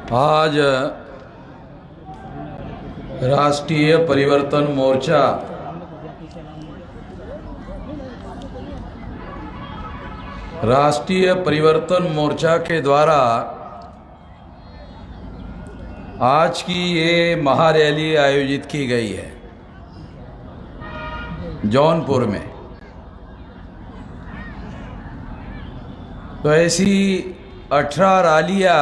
आज राष्ट्रीय परिवर्तन मोर्चा के द्वारा आज की ये महारैली आयोजित की गई है जौनपुर में। तो ऐसी 18 रैलियां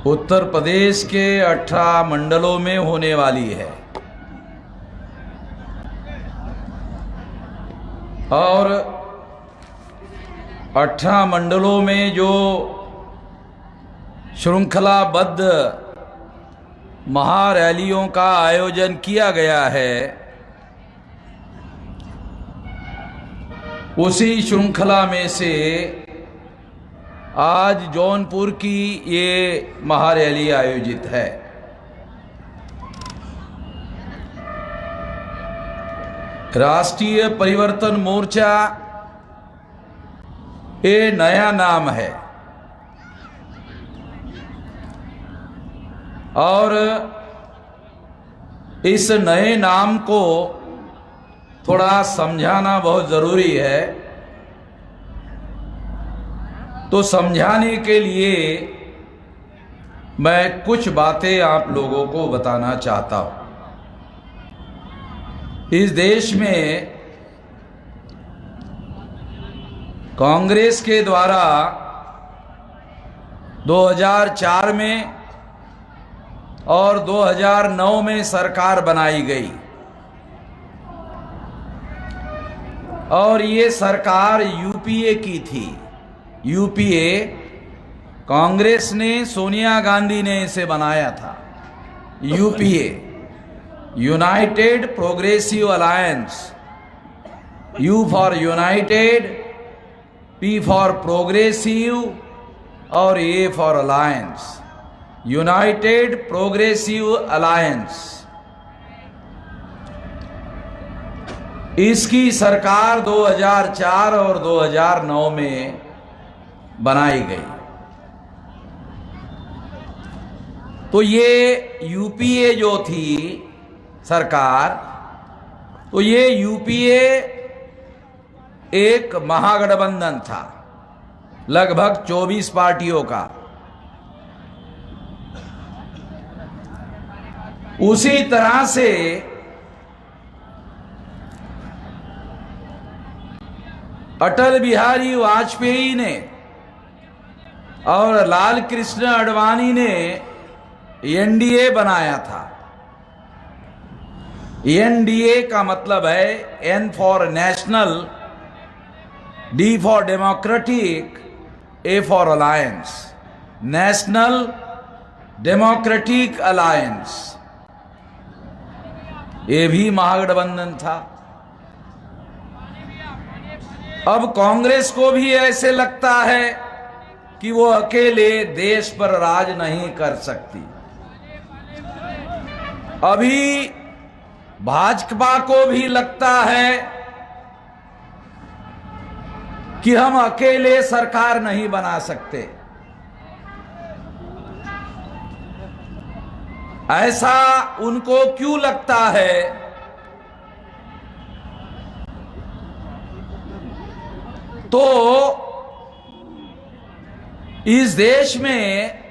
उत्तर प्रदेश के 18 मंडलों में होने वाली है और 18 मंडलों में जो श्रृंखलाबद्ध महारैलियों का आयोजन किया गया है, उसी श्रृंखला में से आज जौनपुर की ये महारैली आयोजित है। राष्ट्रीय परिवर्तन मोर्चा ये नया नाम है और इस नए नाम को थोड़ा समझाना बहुत जरूरी है। तो समझाने के लिए मैं कुछ बातें आप लोगों को बताना चाहता हूं। इस देश में कांग्रेस के द्वारा 2004 में और 2009 में सरकार बनाई गई और ये सरकार यूपीए की थी। यूपीए कांग्रेस ने, सोनिया गांधी ने इसे बनाया था। UPA united progressive alliance, U for united, P for progressive और A for alliance, united progressive alliance. इसकी सरकार 2004 और 2009 में बनाई गई। तो ये यूपीए जो थी सरकार, तो ये यूपीए एक महागठबंधन था लगभग 24 पार्टियों का। उसी तरह से अटल बिहारी वाजपेयी ने और लाल कृष्ण आडवाणी ने एनडीए बनाया था। एनडीए का मतलब है N for national, D for democratic, A for alliance, national democratic alliance. ये भी महागठबंधन था। अब कांग्रेस को भी ऐसे लगता है कि वो अकेले देश पर राज नहीं कर सकती। अभी भाजपा को भी लगता है कि हम अकेले सरकार नहीं बना सकते। ऐसा उनको क्यों लगता है? तो इस देश में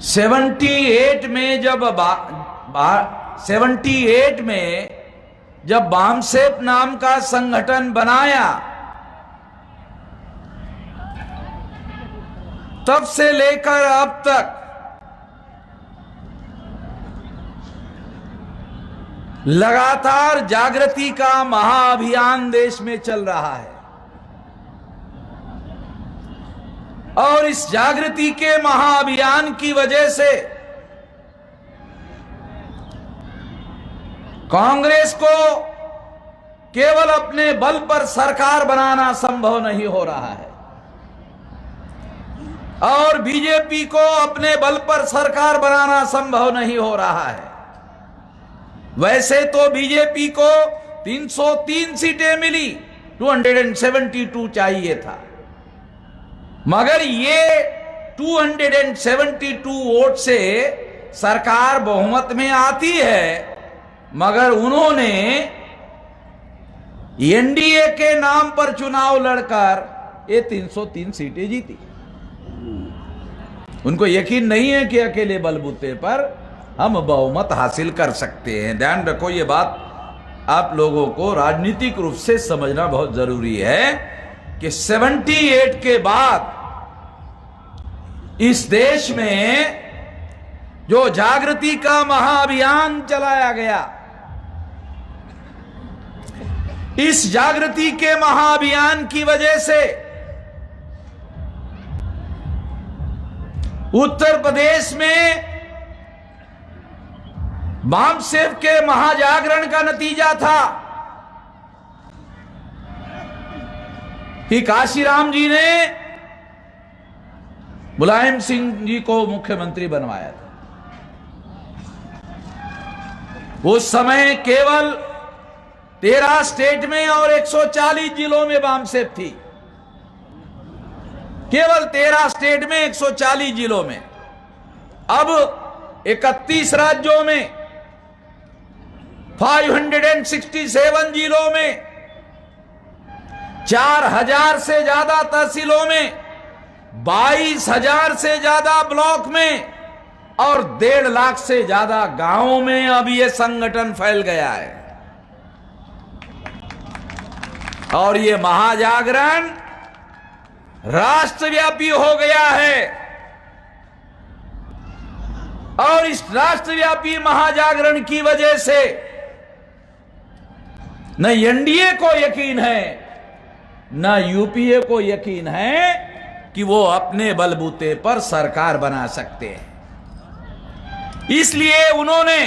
78 में जब बामसेफ नाम का संगठन बनाया, तब से लेकर अब तक लगातार जागृति का महाअभियान देश में चल रहा है और इस जागृति के महाअभियान की वजह से कांग्रेस को केवल अपने बल पर सरकार बनाना संभव नहीं हो रहा है और बीजेपी को अपने बल पर सरकार बनाना संभव नहीं हो रहा है। वैसे तो बीजेपी को 303 सीटें मिली, 272 चाहिए था, मगर ये 272 वोट से सरकार बहुमत में आती है, मगर उन्होंने एनडीए के नाम पर चुनाव लड़कर ये 303 सीटें जीती। उनको यकीन नहीं है कि अकेले बलबूते पर हम बहुमत हासिल कर सकते हैं। ध्यान रखो, ये बात आप लोगों को राजनीतिक रूप से समझना बहुत जरूरी है कि 78 के बाद इस देश में जो जागृति का महाअभियान चलाया गया, इस जागृति के महाअभियान की वजह से उत्तर प्रदेश में बामसेव के महाजागरण का नतीजा था कि काशीराम जी ने मुलायम सिंह जी को मुख्यमंत्री बनवाया था। उस समय केवल 13 स्टेट में और 140 जिलों में बामसेव थी, केवल 13 स्टेट में 140 जिलों में। अब 31 राज्यों में 567 जिलों में 4000 से ज्यादा तहसीलों में 22,000 से ज्यादा ब्लॉक में और 1.5 लाख से ज्यादा गांवों में अब यह संगठन फैल गया है। और ये महाजागरण राष्ट्रव्यापी हो गया है। और इस राष्ट्रव्यापी महाजागरण की वजह से न एनडीए को यकीन है, न यूपीए को यकीन है कि वो अपने बलबूते पर सरकार बना सकते हैं। इसलिए उन्होंने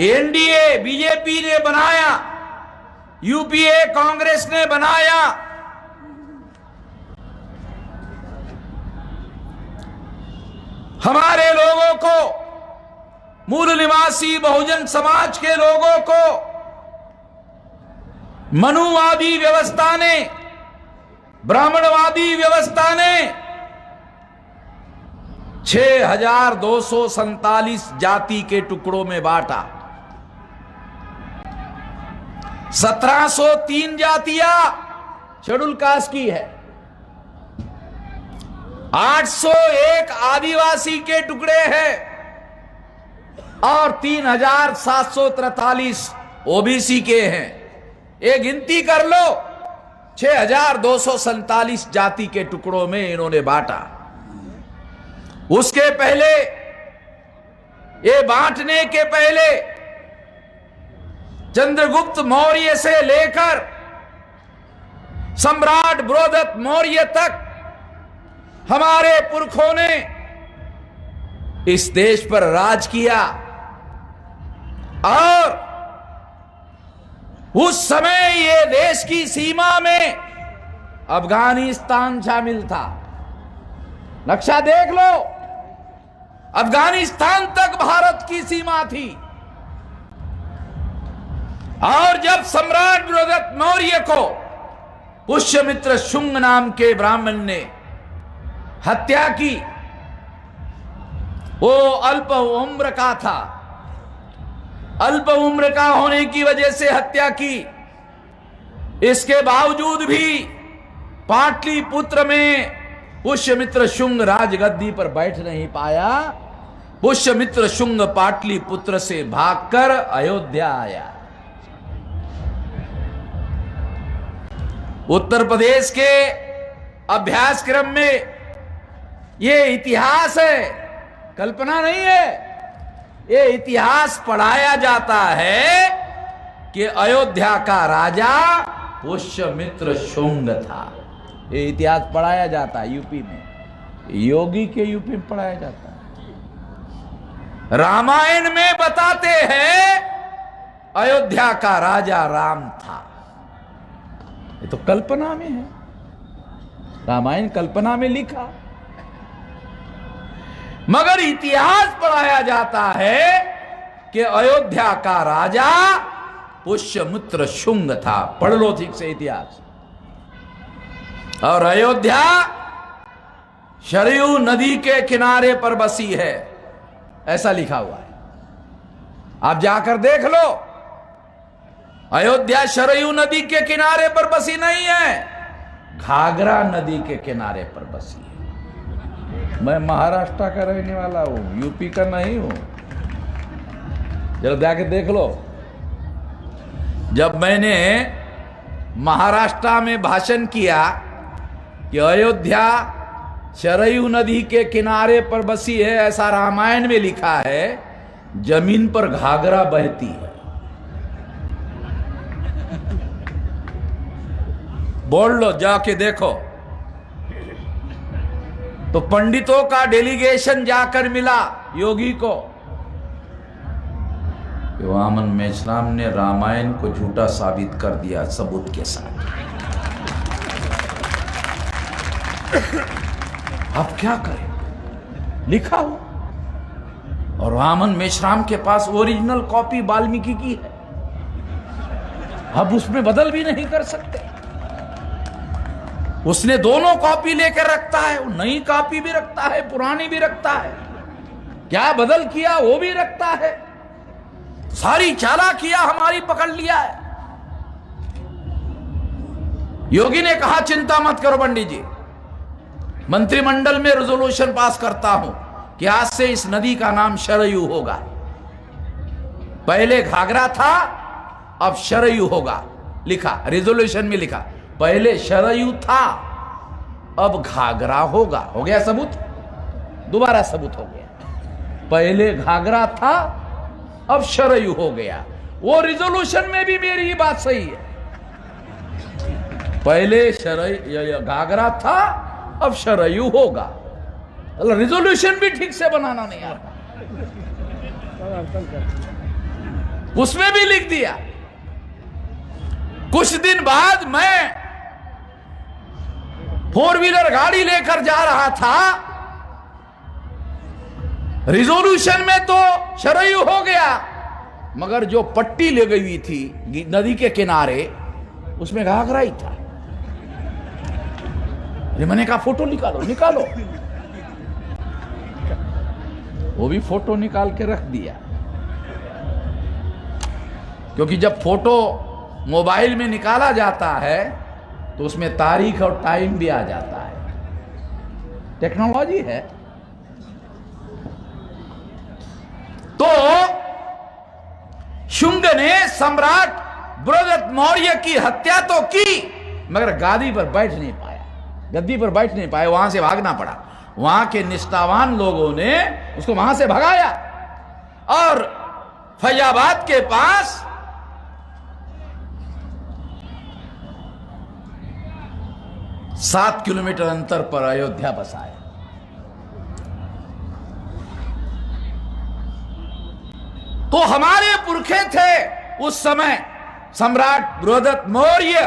एनडीए बीजेपी ने बनाया, यूपीए कांग्रेस ने बनाया। हमारे लोगों को, मूल निवासी बहुजन समाज के लोगों को मनुवादी व्यवस्था ने, ब्राह्मणवादी व्यवस्था ने 6247 जाति के टुकड़ों में बांटा। 1703 जातियां शेड्यूल कास्ट की है, 801 आदिवासी के टुकड़े हैं और 3743 ओबीसी के हैं। ये गिनती कर लो, 6247 जाति के टुकड़ों में इन्होंने बांटा। उसके पहले, ये बांटने के पहले चंद्रगुप्त मौर्य से लेकर सम्राट बृहदत्त मौर्य तक हमारे पुरखों ने इस देश पर राज किया। और उस समय ये देश की सीमा में अफगानिस्तान शामिल था। नक्शा देख लो, अफगानिस्तान तक भारत की सीमा थी। और जब सम्राट बृहदत्त मौर्य को पुष्यमित्र शुंग नाम के ब्राह्मण ने हत्या की, वो अल्प उम्र का था, अल्प उम्र का होने की वजह से हत्या की। इसके बावजूद भी पाटलिपुत्र में पुष्यमित्र शुंग राजगद्दी पर बैठ नहीं पाया। पुष्यमित्र शुंग पाटलिपुत्र से भागकर अयोध्या आया। उत्तर प्रदेश के अभ्यासक्रम में ये इतिहास है, कल्पना नहीं है। ये इतिहास पढ़ाया जाता है कि अयोध्या का राजा पुष्यमित्र शुंग था। ये इतिहास पढ़ाया जाता है यूपी में, योगी के यूपी में पढ़ाया जाता है। रामायण में बताते हैं अयोध्या का राजा राम था। ये तो कल्पना में है, रामायण कल्पना में लिखा, मगर इतिहास पढ़ाया जाता है कि अयोध्या का राजा पुष्यमित्र शुंग था। पढ़ लो ठीक से इतिहास। और अयोध्या सरयू नदी के किनारे पर बसी है, ऐसा लिखा हुआ है। आप जाकर देख लो, अयोध्या सरयू नदी के किनारे पर बसी नहीं है, घाघरा नदी के किनारे पर बसी है। मैं महाराष्ट्र का रहने वाला हूं, यूपी का नहीं हूं। जरा जाके देख लो। जब मैंने महाराष्ट्र में भाषण किया कि अयोध्या सरयू नदी के किनारे पर बसी है, ऐसा रामायण में लिखा है, जमीन पर घाघरा बहती है। बोल लो, जाके देखो। तो पंडितों का डेलीगेशन जाकर मिला योगी को। वामन मेश्राम ने रामायण को झूठा साबित कर दिया सबूत के साथ। अब क्या करें? लिखा हो, और वामन मेश्राम के पास ओरिजिनल कॉपी वाल्मीकि की है। अब उसमें बदल भी नहीं कर सकते। उसने दोनों कॉपी लेकर रखता है, वो नई कॉपी भी रखता है, पुरानी भी रखता है। क्या बदल किया वो भी रखता है। सारी चालाकियां हमारी पकड़ लिया है। योगी ने कहा चिंता मत करो पंडित जी, मंत्रिमंडल में रेजोल्यूशन पास करता हूं कि आज से इस नदी का नाम सरयू होगा। पहले घाघरा था, अब सरयू होगा। लिखा रेजोल्यूशन में, लिखा पहले सरयू था, अब घाघरा होगा। हो गया सबूत, दोबारा सबूत हो गया। पहले घाघरा था, अब सरयू हो गया। वो रिजोल्यूशन में भी मेरी ही बात सही है। पहले सरयू घाघरा था, अब सरयू होगा। रिजोल्यूशन भी ठीक से बनाना नहीं आता, उसमें भी लिख दिया। कुछ दिन बाद मैं 4 व्हीलर गाड़ी लेकर जा रहा था, रिजोल्यूशन में तो सरयू हो गया, मगर जो पट्टी ले गई हुई थी नदी के किनारे, उसमें घाघरा ही था। मैंने कहा फोटो निकालो निकालो, वो भी फोटो निकाल के रख दिया। क्योंकि जब फोटो मोबाइल में निकाला जाता है तो उसमें तारीख और टाइम भी आ जाता है। टेक्नोलॉजी है। तो शुंग ने सम्राट बृहद्रथ मौर्य की हत्या तो की, मगर गादी पर बैठ नहीं पाया, गद्दी पर बैठ नहीं पाया, वहां से भागना पड़ा। वहां के निष्ठावान लोगों ने उसको वहां से भगाया और फैजाबाद के पास सात किलोमीटर अंतर पर अयोध्या बसाया। तो हमारे पुरखे थे उस समय सम्राट बृहद्रथ मौर्य,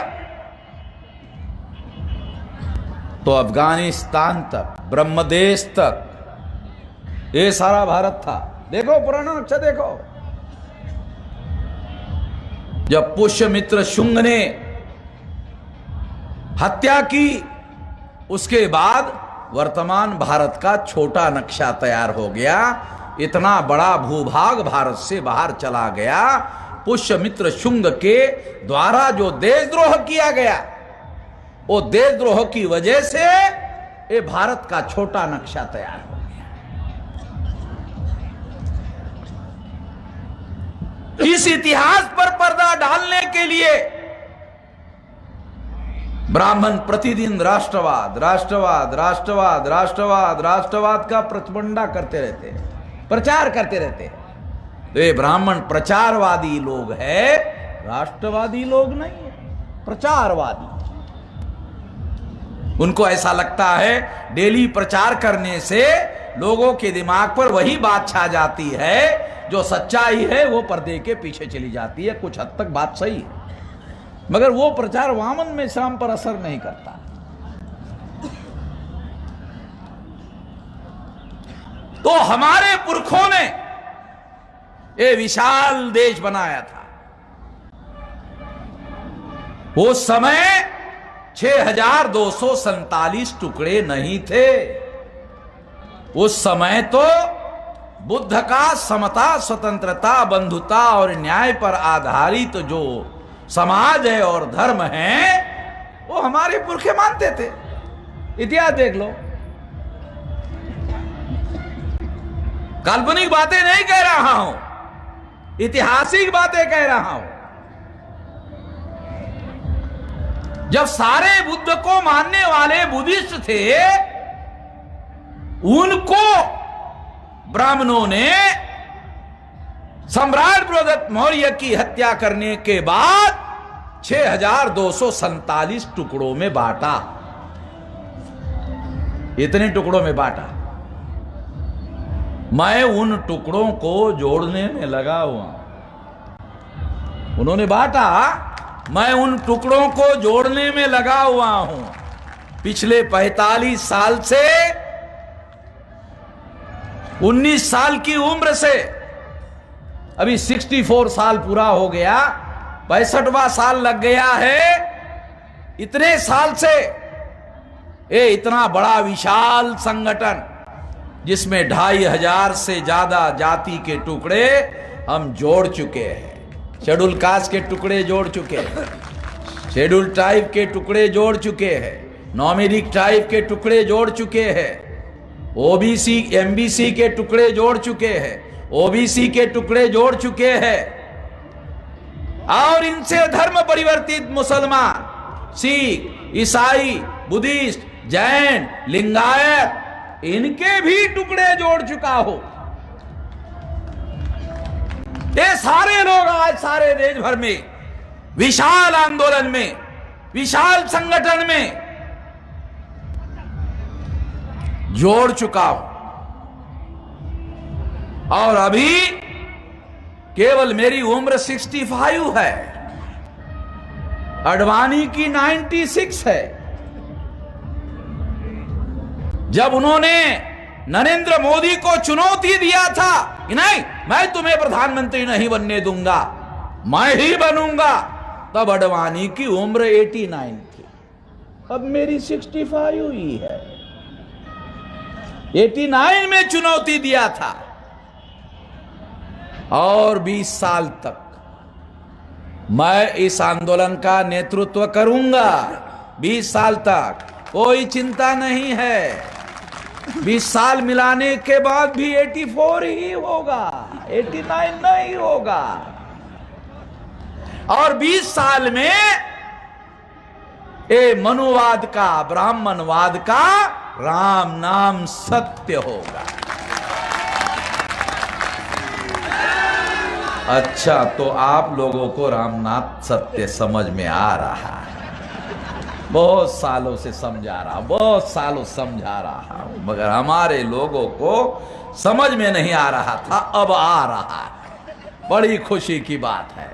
तो अफगानिस्तान तक, ब्रह्मदेश तक, ये सारा भारत था। देखो पुराना नक्शा देखो। जब पुष्यमित्र शुंग ने हत्या की, उसके बाद वर्तमान भारत का छोटा नक्शा तैयार हो गया। इतना बड़ा भूभाग भारत से बाहर चला गया। पुष्यमित्र शुंग के द्वारा जो देशद्रोह किया गया, वो देशद्रोह की वजह से ये भारत का छोटा नक्शा तैयार हो गया। इस इतिहास पर पर्दा डालने के लिए ब्राह्मण प्रतिदिन राष्ट्रवाद राष्ट्रवाद राष्ट्रवाद राष्ट्रवाद राष्ट्रवाद का प्रचंडा करते रहते हैं, प्रचार करते रहते हैं। तो ये ब्राह्मण प्रचारवादी लोग है, राष्ट्रवादी लोग नहीं है, प्रचारवादी। उनको ऐसा लगता है डेली प्रचार करने से लोगों के दिमाग पर वही बात छा जाती है, जो सच्चाई है वो पर्दे के पीछे चली जाती है। कुछ हद तक बात सही है, मगर वो प्रचार वामन मेश्राम पर असर नहीं करता। तो हमारे पुरखों ने ये विशाल देश बनाया था। वो समय 6247 टुकड़े नहीं थे। उस समय तो बुद्ध का समता, स्वतंत्रता, बंधुता और न्याय पर आधारित जो समाज है और धर्म है वो हमारे पुरखे मानते थे। इतिहास देख लो। काल्पनिक बातें नहीं कह रहा हूं, ऐतिहासिक बातें कह रहा हूं। जब सारे बुद्ध को मानने वाले बुद्धिस्ट थे, उनको ब्राह्मणों ने सम्राट बृहदत्त मौर्य की हत्या करने के बाद 6247 टुकड़ों में बांटा। इतने टुकड़ों में बांटा। मैं उन टुकड़ों को जोड़ने में लगा हुआ। उन्होंने बांटा, मैं उन टुकड़ों को जोड़ने में लगा हुआ हूं। पिछले 45 साल से 19 साल की उम्र से अभी 64 साल पूरा हो गया, 65वां साल लग गया है। इतने साल से ये इतना बड़ा विशाल संगठन जिसमें 2500 से ज्यादा जाति के टुकड़े हम जोड़ चुके हैं। शेड्यूल कास्ट के टुकड़े जोड़ चुके हैं, शेड्यूल ट्राइब के टुकड़े जोड़ चुके हैं, नॉमिडिक ट्राइब के टुकड़े जोड़ चुके हैं, ओबीसी एमबीसी के टुकड़े जोड़ चुके हैं, ओबीसी के टुकड़े जोड़ चुके हैं। और इनसे धर्म परिवर्तित मुसलमान, सिख, ईसाई, बुद्धिस्ट, जैन, लिंगायत, इनके भी टुकड़े जोड़ चुका हो। ये सारे लोग आज सारे देश भर में विशाल आंदोलन में, विशाल संगठन में जोड़ चुका हूं। और अभी केवल मेरी उम्र 65 है, अडवाणी की 96 है। जब उन्होंने नरेंद्र मोदी को चुनौती दिया था कि नहीं, मैं तुम्हें प्रधानमंत्री नहीं बनने दूंगा, मैं ही बनूंगा, तब अडवाणी की उम्र 89 थी। अब मेरी 65 ही है। 89 में चुनौती दिया था और 20 साल तक मैं इस आंदोलन का नेतृत्व करूंगा। 20 साल तक कोई चिंता नहीं है। 20 साल मिलाने के बाद भी 84 ही होगा, 89 नहीं होगा। और 20 साल में ये मनुवाद का, ब्राह्मणवाद का राम नाम सत्य होगा। अच्छा, तो आप लोगों को रामनाथ सत्य समझ में आ रहा है। बहुत सालों से समझा रहा, बहुत सालों समझा रहा हूं, मगर हमारे लोगों को समझ में नहीं आ रहा था, अब आ रहा है। बड़ी खुशी की बात है।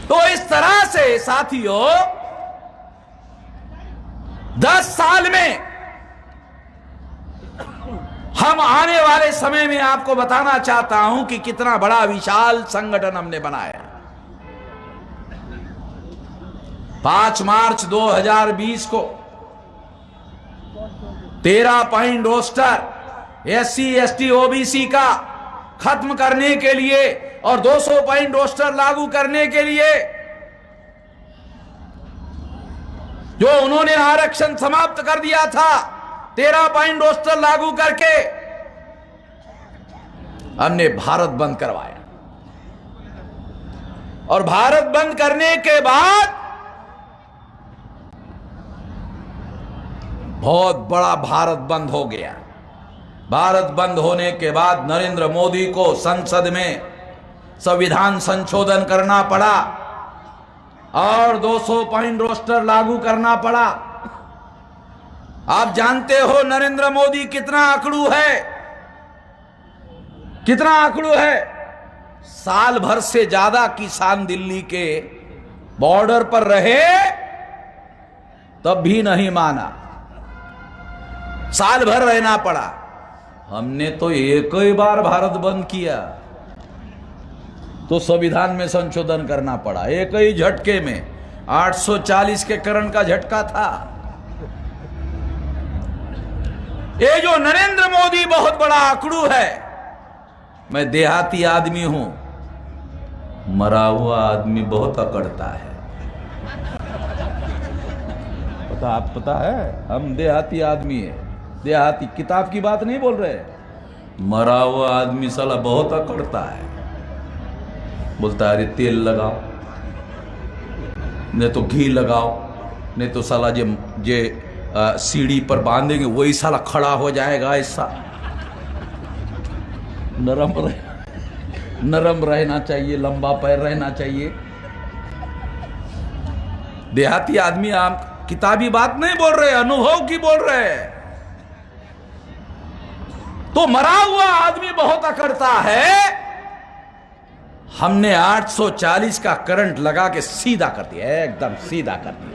तो इस तरह से साथियों 10 साल में हम आने वाले समय में आपको बताना चाहता हूं कि कितना बड़ा विशाल संगठन हमने बनाया। 5 मार्च 2020 को 13 point roster SC ST OBC का खत्म करने के लिए और 200 पॉइंट रोस्टर लागू करने के लिए, जो उन्होंने आरक्षण समाप्त कर दिया था, 13 पॉइंट रोस्टर लागू करके हमने भारत बंद करवाया। और भारत बंद करने के बाद बहुत बड़ा भारत बंद हो गया। भारत बंद होने के बाद नरेंद्र मोदी को संसद में संविधान संशोधन करना पड़ा और 200 पॉइंट रोस्टर लागू करना पड़ा। आप जानते हो नरेंद्र मोदी कितना आंकड़ू है, कितना आंकड़ू है। साल भर से ज्यादा किसान दिल्ली के बॉर्डर पर रहे तब भी नहीं माना, साल भर रहना पड़ा। हमने तो एक ही बार भारत बंद किया तो संविधान में संशोधन करना पड़ा, एक ही झटके में। 840 के करण का झटका था। ये जो नरेंद्र मोदी बहुत बड़ा आंकड़ू है, मैं देहाती आदमी हूं, मरा हुआ आदमी बहुत अकड़ता है। पता है, हम देहाती आदमी है, देहाती, किताब की बात नहीं बोल रहे। मरा हुआ आदमी साला बहुत अकड़ता है, बोलता है अरे तेल लगाओ, नहीं तो घी लगाओ, नहीं तो साला जे सीढ़ी पर बांधेंगे वही साला खड़ा हो जाएगा। ऐसा नरम रहना चाहिए, लंबा पैर रहना चाहिए। देहाती आदमी, आप किताबी बात नहीं बोल रहे, अनुभव की बोल रहे हैं। तो मरा हुआ आदमी बहुत अकड़ता है। हमने 840 का करंट लगा के सीधा कर दिया, एकदम सीधा कर दिया।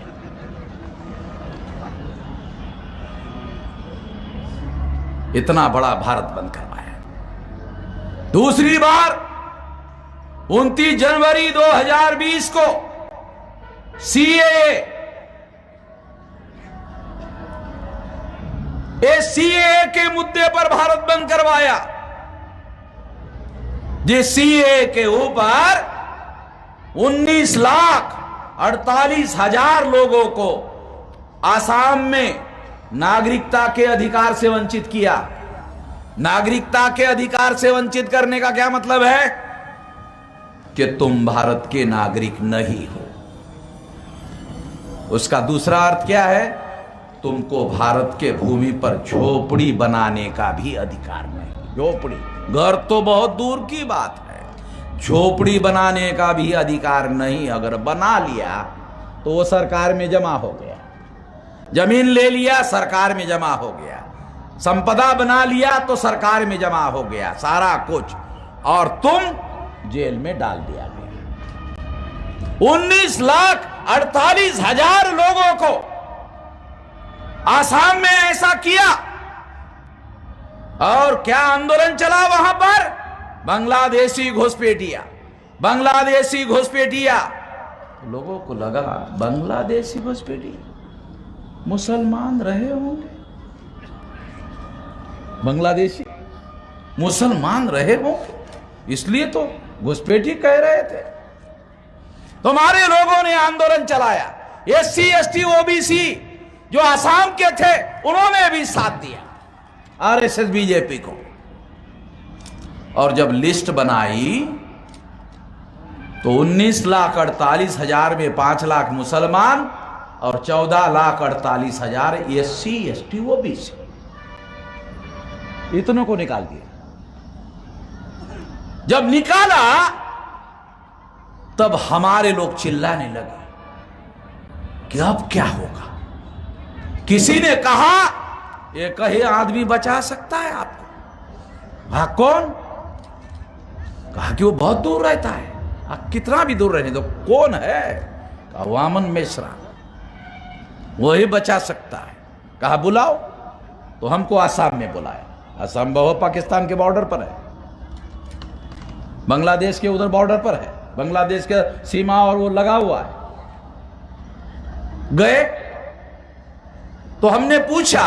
इतना बड़ा भारत बंद करवाया। दूसरी बार 29 जनवरी 2020 को सीएए के मुद्दे पर भारत बंद करवाया। जिस सीएए के ऊपर 19,48,000 लोगों को आसाम में नागरिकता के अधिकार से वंचित किया। नागरिकता के अधिकार से वंचित करने का क्या मतलब है? कि तुम भारत के नागरिक नहीं हो। उसका दूसरा अर्थ क्या है? तुमको भारत के भूमि पर झोपड़ी बनाने का भी अधिकार नहीं। झोपड़ी, घर तो बहुत दूर की बात है, झोपड़ी बनाने का भी अधिकार नहीं। अगर बना लिया तो वो सरकार में जमा हो गया। जमीन ले लिया, सरकार में जमा हो गया। संपदा बना लिया तो सरकार में जमा हो गया सारा कुछ, और तुम जेल में डाल दिया गया। 19,48,000 लोगों को आसाम में ऐसा किया। और क्या आंदोलन चला वहां पर? बांग्लादेशी घुसपैठिया, बांग्लादेशी घुसपैठिया। लोगों को लगा बांग्लादेशी घुसपैठिया मुसलमान रहे होंगे, बांग्लादेशी मुसलमान रहे होंगे, इसलिए तो घुसपैठी कह रहे थे। तुम्हारे लोगों ने आंदोलन चलाया। SC ST OBC जो आसाम के थे उन्होंने भी साथ दिया RSS बीजेपी को। और जब लिस्ट बनाई तो 19,48,000 में 5 लाख मुसलमान और 14,48,000 SC ST OBC, इतनों को निकाल दिया। जब निकाला तब हमारे लोग चिल्लाने लगे कि अब क्या होगा। किसी ने कहा एक ही आदमी बचा सकता है आपको। कौन? कहा कि वो बहुत दूर रहता है। कितना भी दूर रहने दो, कौन है? कहा वामन मिश्रा, वही बचा सकता है। कहा बुलाओ, तो हमको आसाम में बुलाया। असम बहुत पाकिस्तान के बॉर्डर पर है, बांग्लादेश के उधर बॉर्डर पर है, बांग्लादेश के सीमा और वो लगा हुआ है। गए तो हमने पूछा,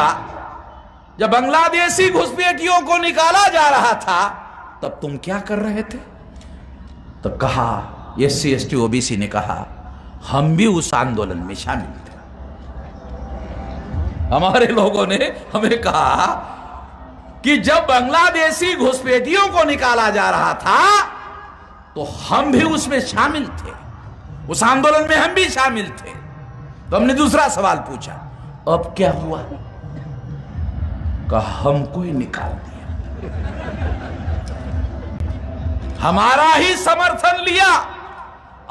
जब बांग्लादेशी घुसपैठियों को निकाला जा रहा था तब तुम क्या कर रहे थे? तो कहा, SC ST OBC ने कहा हम भी उस आंदोलन में शामिल थे। हमारे लोगों ने हमें कहा कि जब बांग्लादेशी घुसपैठियों को निकाला जा रहा था तो हम भी उसमें शामिल थे, उस आंदोलन में हम भी शामिल थे। तो हमने दूसरा सवाल पूछा, अब क्या हुआ? कहा हमको ही निकाल दिया, हमारा ही समर्थन लिया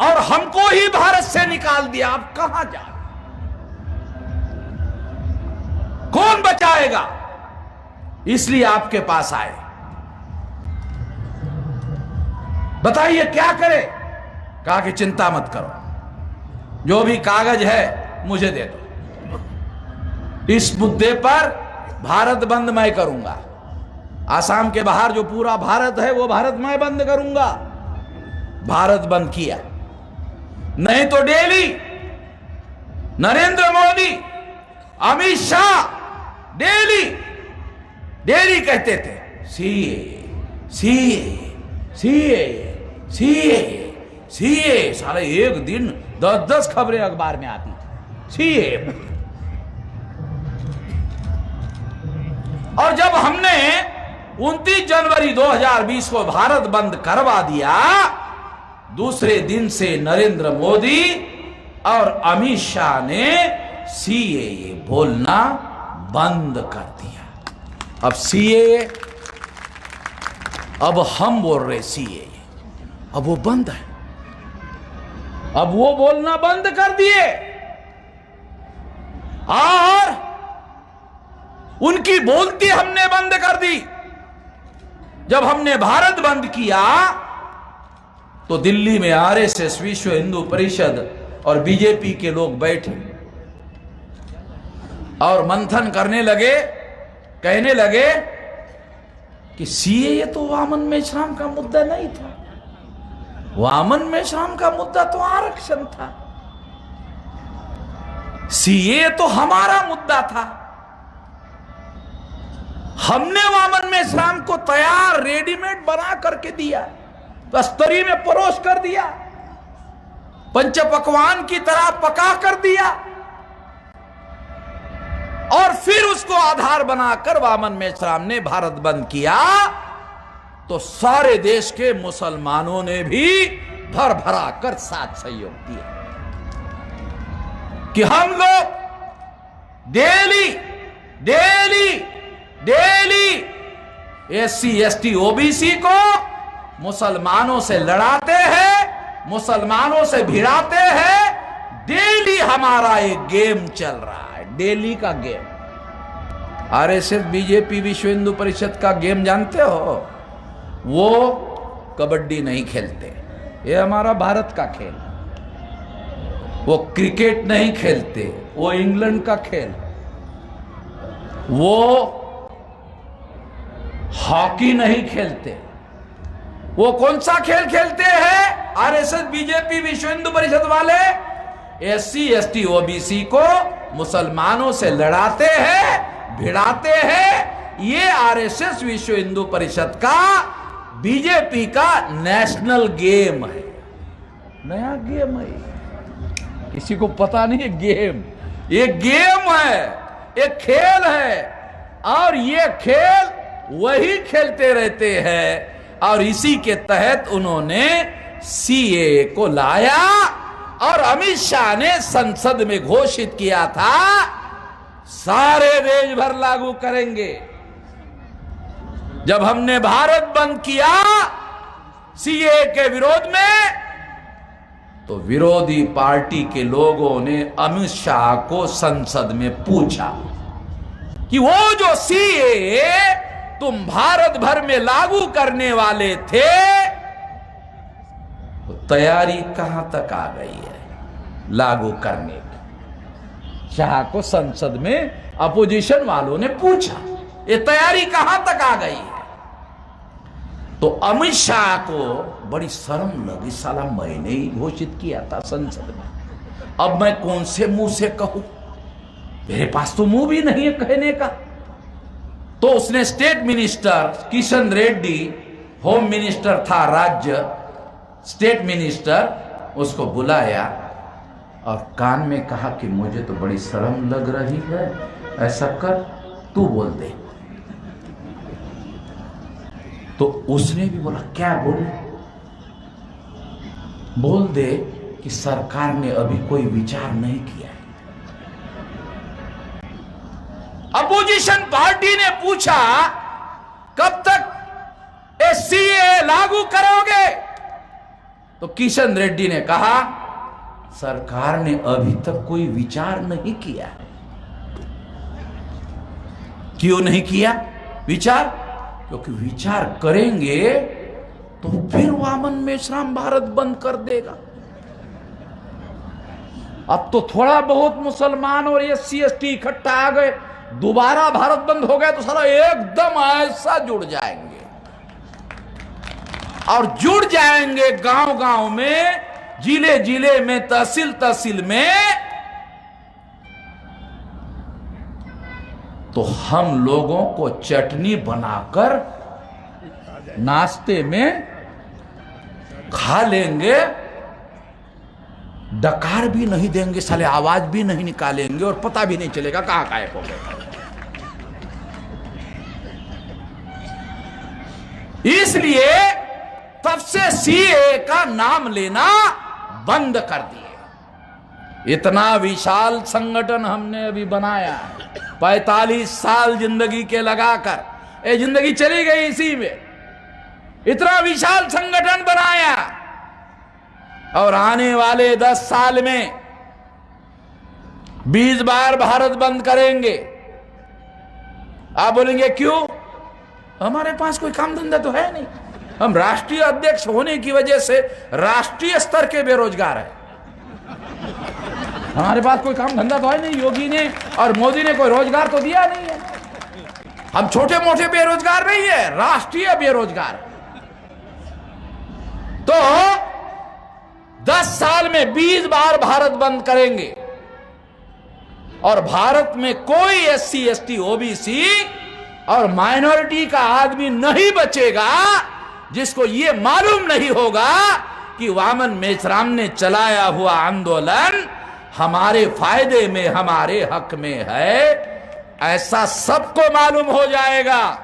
और हमको ही भारत से निकाल दिया। अब कहां जा, कौन बचाएगा? इसलिए आपके पास आए, बताइए क्या करें? कहा कि चिंता मत करो, जो भी कागज है मुझे दे दो, इस मुद्दे पर भारत बंद मैं करूंगा। आसाम के बाहर जो पूरा भारत है वो भारत मैं बंद करूंगा। भारत बंद किया, नहीं तो daily Narendra Modi, Amit Shah daily daily कहते थे CA CA CA CA CA, सारे एक दिन 10-10 खबरें अखबार में आती थी सीए। और जब हमने 29 जनवरी 2020 को भारत बंद करवा दिया, दूसरे दिन से नरेंद्र मोदी और अमित शाह ने सीएए बोलना बंद कर दिया। अब सीएए, अब हम बोल रहे सीएए, अब वो बंद है, अब वो बोलना बंद कर दिए और उनकी बोलती हमने बंद कर दी। जब हमने भारत बंद किया तो दिल्ली में आरएसएस, विश्व हिंदू परिषद और बीजेपी के लोग बैठे और मंथन करने लगे, कहने लगे कि सीएए तो वामन मेश्राम का मुद्दा नहीं था, वामन मेश्राम का मुद्दा तो आरक्षण था, सीएए तो हमारा मुद्दा था। हमने वामन मेश्राम को तैयार रेडीमेड बना करके दिया, तस्तरी में परोस कर दिया, पंच पकवान की तरह पका कर दिया और फिर उसको आधार बनाकर वामन मेश्राम ने भारत बंद किया। तो सारे देश के मुसलमानों ने भी भर भरा कर साथ सहयोग दिया कि हम लोग daily daily daily SC ST OBC को मुसलमानों से लड़ाते हैं, मुसलमानों से भिड़ाते हैं। डेली हमारा एक गेम चल रहा है, डेली का गेम। आरएसएस, बीजेपी, विश्व हिंदू परिषद का गेम जानते हो? वो कबड्डी नहीं खेलते, ये हमारा भारत का खेल। वो क्रिकेट नहीं खेलते, वो इंग्लैंड का खेल। वो हॉकी नहीं खेलते। वो कौन सा खेल खेलते हैं? आरएसएस, बीजेपी, विश्व हिंदू परिषद वाले एससी एसटी ओबीसी को मुसलमानों से लड़ाते हैं, भिड़ाते हैं। ये आरएसएस, विश्व हिंदू परिषद का, बीजेपी का नेशनल गेम है, नया गेम है। किसी को पता नहीं है गेम, ये गेम है, एक खेल है और ये खेल वही खेलते रहते हैं। और इसी के तहत उन्होंने सीएए को लाया और अमित शाह ने संसद में घोषित किया था सारे देश भर लागू करेंगे। जब हमने भारत बंद किया सीएए के विरोध में, तो विरोधी पार्टी के लोगों ने अमित शाह को संसद में पूछा कि वो जो सीएए तुम भारत भर में लागू करने वाले थे, तो तैयारी कहां तक आ गई है लागू करने की? शाह को संसद में अपोजिशन वालों ने पूछा, ये तैयारी कहां तक आ गई है? तो अमित शाह को बड़ी शर्म लगी, साला मैंने ही घोषित किया था संसद में, अब मैं कौन से मुंह से कहूं, मेरे पास तो मुंह भी नहीं है कहने का। तो उसने state minister Kishan Reddy, home minister था राज्य, स्टेट मिनिस्टर, उसको बुलाया और कान में कहा कि मुझे तो बड़ी शर्म लग रही है, ऐसा कर तू बोल दे। तो उसने भी बोला क्या बोले? बोल दे कि सरकार ने अभी कोई विचार नहीं किया। अपोजिशन पार्टी ने पूछा कब तक सीएए लागू करोगे? तो किशन रेड्डी ने कहा सरकार ने अभी तक कोई विचार नहीं किया। क्यों नहीं किया विचार? क्योंकि विचार करेंगे तो फिर वामन मेश्राम भारत बंद कर देगा। अब तो थोड़ा बहुत मुसलमान और एससी एसटी इकट्ठा आ गए, दोबारा भारत बंद हो गया तो सारा एकदम ऐसा जुड़ जाएंगे और जुड़ जाएंगे गांव गांव में, जिले जिले में, तहसील तहसील में। तो हम लोगों को चटनी बनाकर नाश्ते में खा लेंगे, डकार भी नहीं देंगे, साले आवाज भी नहीं निकालेंगे और पता भी नहीं चलेगा कहां गायब हो गए। इसलिए तब से सीए का नाम लेना बंद कर दिए। इतना विशाल संगठन हमने अभी बनाया, 45 साल जिंदगी के लगाकर, ये जिंदगी चली गई इसी में। इतना विशाल संगठन बनाया और आने वाले 10 साल में 20 बार भारत बंद करेंगे। आप बोलेंगे क्यों? हमारे पास कोई काम धंधा तो है नहीं। हम राष्ट्रीय अध्यक्ष होने की वजह से राष्ट्रीय स्तर के बेरोजगार हैं। हमारे पास कोई काम धंधा तो है नहीं। योगी ने और मोदी ने कोई रोजगार तो दिया नहीं है। हम छोटे मोटे बेरोजगार नहीं है, राष्ट्रीय बेरोजगार। तो 10 साल में 20 बार भारत बंद करेंगे और भारत में कोई SC ST OBC और माइनॉरिटी का आदमी नहीं बचेगा जिसको यह मालूम नहीं होगा कि वामन मेश्राम ने चलाया हुआ आंदोलन हमारे फायदे में, हमारे हक में है। ऐसा सबको मालूम हो जाएगा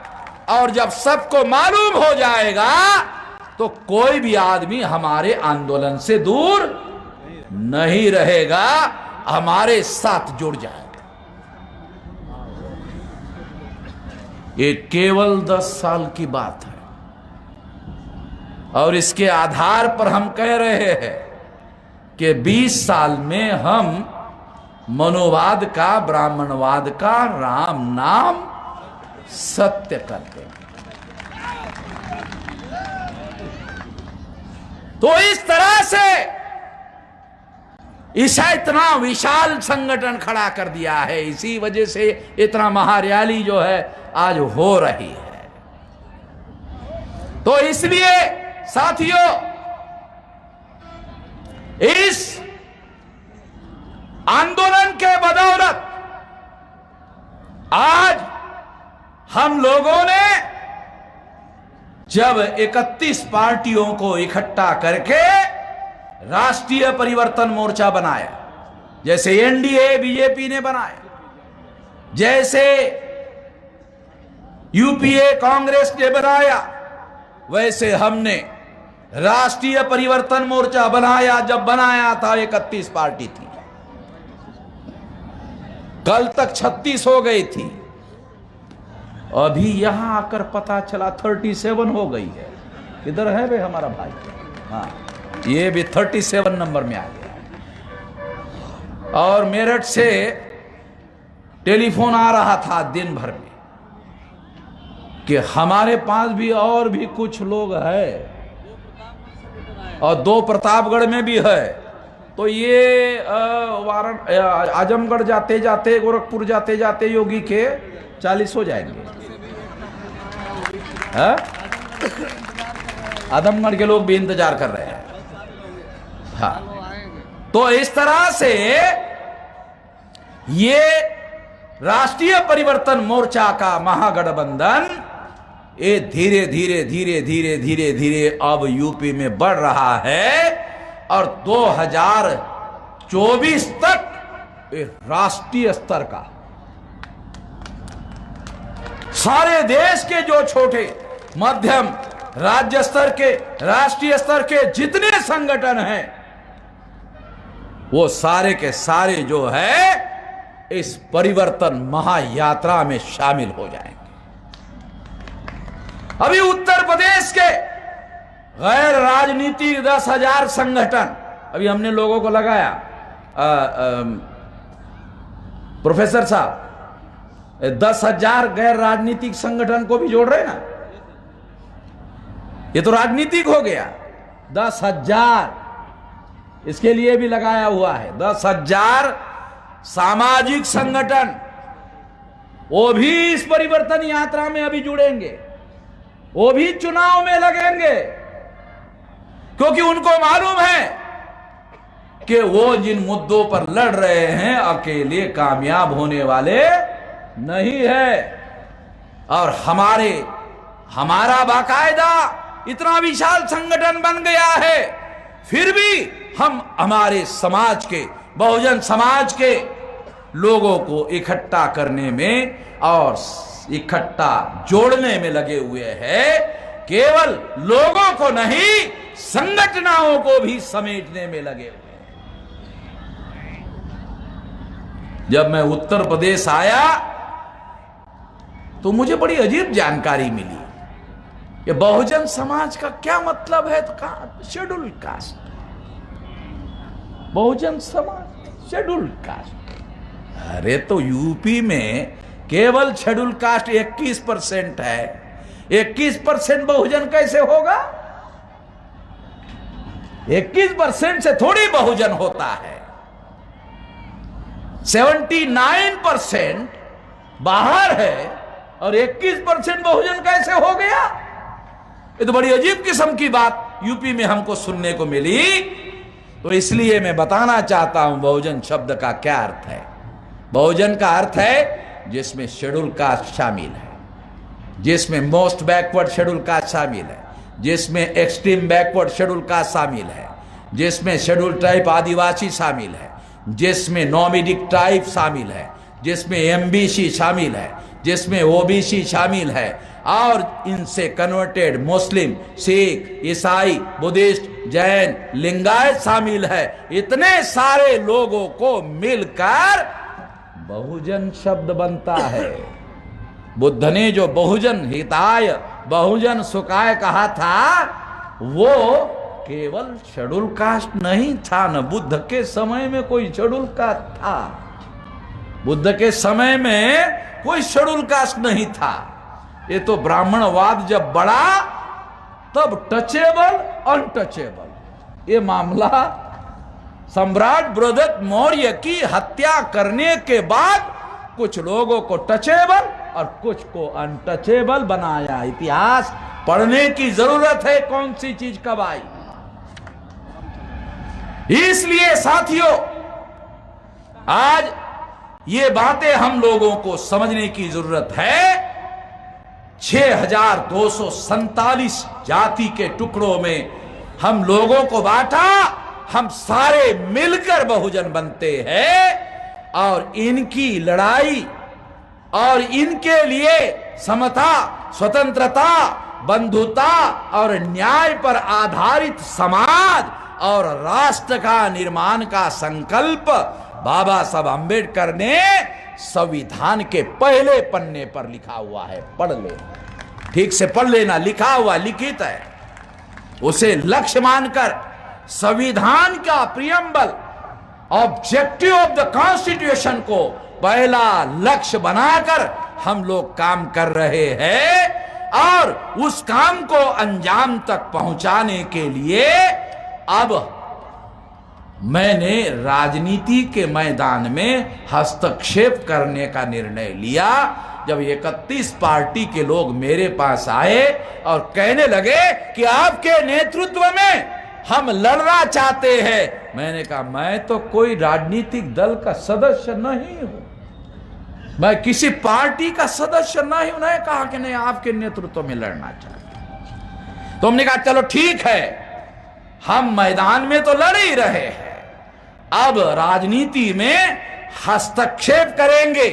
और जब सबको मालूम हो जाएगा तो कोई भी आदमी हमारे आंदोलन से दूर नहीं रहेगा, हमारे साथ जुड़ जाएगा। ये केवल 10 साल की बात है और इसके आधार पर हम कह रहे हैं कि 20 साल में हम मनोवाद का, ब्राह्मणवाद का राम नाम सत्य करते हैं। तो इस तरह से ऐसा इतना विशाल संगठन खड़ा कर दिया है। इसी वजह से इतना महारैली जो है आज हो रही है। तो इसलिए साथियों, इस आंदोलन के बदौलत आज हम लोगों ने जब 31 पार्टियों को इकट्ठा करके राष्ट्रीय परिवर्तन मोर्चा बनाया, जैसे एनडीए बीजेपी ने बनाया, जैसे यूपीए कांग्रेस ने बनाया, वैसे हमने राष्ट्रीय परिवर्तन मोर्चा बनाया। जब बनाया था 31 पार्टी थी, कल तक 36 हो गई थी, अभी यहां आकर पता चला 37 हो गई है। किधर है भाई हमारा भाई? हाँ, ये भी 37 नंबर में आ गया। और मेरठ से टेलीफोन आ रहा था दिन भर में कि हमारे पास भी और भी कुछ लोग है और 2 प्रतापगढ़ में भी है। तो ये आजमगढ़ जाते जाते, गोरखपुर जाते जाते योगी के 40 हो जाएंगे। आजमगढ़ के लोग भी इंतजार कर रहे हैं। हाँ, तो इस तरह से ये राष्ट्रीय परिवर्तन मोर्चा का महागठबंधन ये धीरे धीरे धीरे धीरे धीरे धीरे अब यूपी में बढ़ रहा है और 2024 तक राष्ट्रीय स्तर का, सारे देश के जो छोटे मध्यम राज्य स्तर के, राष्ट्रीय स्तर के जितने संगठन हैं वो सारे के सारे जो है इस परिवर्तन महायात्रा में शामिल हो जाएंगे। अभी उत्तर प्रदेश के गैर राजनीतिक 10,000 संगठन, अभी हमने लोगों को लगाया, प्रोफेसर साहब 10,000 गैर राजनीतिक संगठन को भी जोड़ रहे ना, ये तो राजनीतिक हो गया। 10,000 इसके लिए भी लगाया हुआ है। 10,000 सामाजिक संगठन वो भी इस परिवर्तन यात्रा में अभी जुड़ेंगे, वो भी चुनाव में लगेंगे, क्योंकि उनको मालूम है कि वो जिन मुद्दों पर लड़ रहे हैं अकेले कामयाब होने वाले नहीं है। और हमारा बाकायदा इतना विशाल संगठन बन गया है, फिर भी हम हमारे समाज के, बहुजन समाज के लोगों को इकट्ठा करने में और इकट्ठा जोड़ने में लगे हुए हैं। केवल लोगों को नहीं, संगठनों को भी समेटने में लगे हुए हैं। जब मैं उत्तर प्रदेश आया तो मुझे बड़ी अजीब जानकारी मिली। ये बहुजन समाज का क्या मतलब है? तो कहा schedule caste, Bahujan Samaj schedule caste. अरे तो यूपी में केवल शेड्यूल कास्ट 21% है, 21% बहुजन कैसे होगा? 21% से थोड़ी बहुजन होता है। 79% बाहर है और 21% बहुजन कैसे हो गया? ये तो बड़ी अजीब किस्म की बात यूपी में हमको सुनने को मिली। तो इसलिए मैं बताना चाहता हूं बहुजन शब्द का क्या अर्थ है। बहुजन का अर्थ है जिसमें शेड्यूल कास्ट शामिल है, जिसमें मोस्ट बैकवर्ड शेड्यूल कास्ट शामिल है, जिसमें एक्सट्रीम बैकवर्ड शेड्यूल कास्ट शामिल है, जिसमें शेड्यूल ट्राइब आदिवासी शामिल है, जिसमें नॉमिडिक ट्राइब शामिल है, जिसमें एमबीसी शामिल है, जिसमें ओबीसी शामिल है, और इनसे कन्वर्टेड मुस्लिम, सिख, ईसाई, बुद्धिस्ट, जैन, लिंगायत शामिल है। इतने सारे लोगों को मिलकर बहुजन शब्द बनता है। बुद्ध ने जो बहुजन हिताय बहुजन सुखाय कहा था, वो केवल शेड्यूल कास्ट नहीं था। न बुद्ध के समय में कोई शेड्यूल कास्ट था, बुद्ध के समय में कोई शेड्यूल कास्ट नहीं था। ये तो ब्राह्मणवाद जब बढ़ा तब टचेबल अनटचेबल ये मामला सम्राट बृहदत्त मौर्य की हत्या करने के बाद कुछ लोगों को टचेबल और कुछ को अनटचेबल बनाया। इतिहास पढ़ने की जरूरत है, कौन सी चीज कब आई। इसलिए साथियों, आज ये बातें हम लोगों को समझने की जरूरत है। 6247 जाति के टुकड़ों में हम लोगों को बांटा, हम सारे मिलकर बहुजन बनते हैं और इनकी लड़ाई और इनके लिए समता, स्वतंत्रता, बंधुता और न्याय पर आधारित समाज और राष्ट्र का निर्माण का संकल्प बाबा साहब अंबेडकर ने संविधान के पहले पन्ने पर लिखा हुआ है। पढ़ ले, ठीक से पढ़ लेना, लिखा हुआ लिखित है। उसे लक्ष्य मानकर संविधान का preamble, objective of the constitution को पहला लक्ष्य बनाकर हम लोग काम कर रहे हैं और उस काम को अंजाम तक पहुंचाने के लिए अब मैंने राजनीति के मैदान में हस्तक्षेप करने का निर्णय लिया। जब 31 पार्टी के लोग मेरे पास आए और कहने लगे कि आपके नेतृत्व में हम लड़ना चाहते हैं, मैंने कहा मैं तो कोई राजनीतिक दल का सदस्य नहीं हूं, मैं किसी पार्टी का सदस्य नहीं हूं। नहीं कहा कि नहीं आपके नेतृत्व में लड़ना चाहते। तो हमने कहा चलो ठीक है, हम मैदान में तो लड़ ही रहे हैं, अब राजनीति में हस्तक्षेप करेंगे।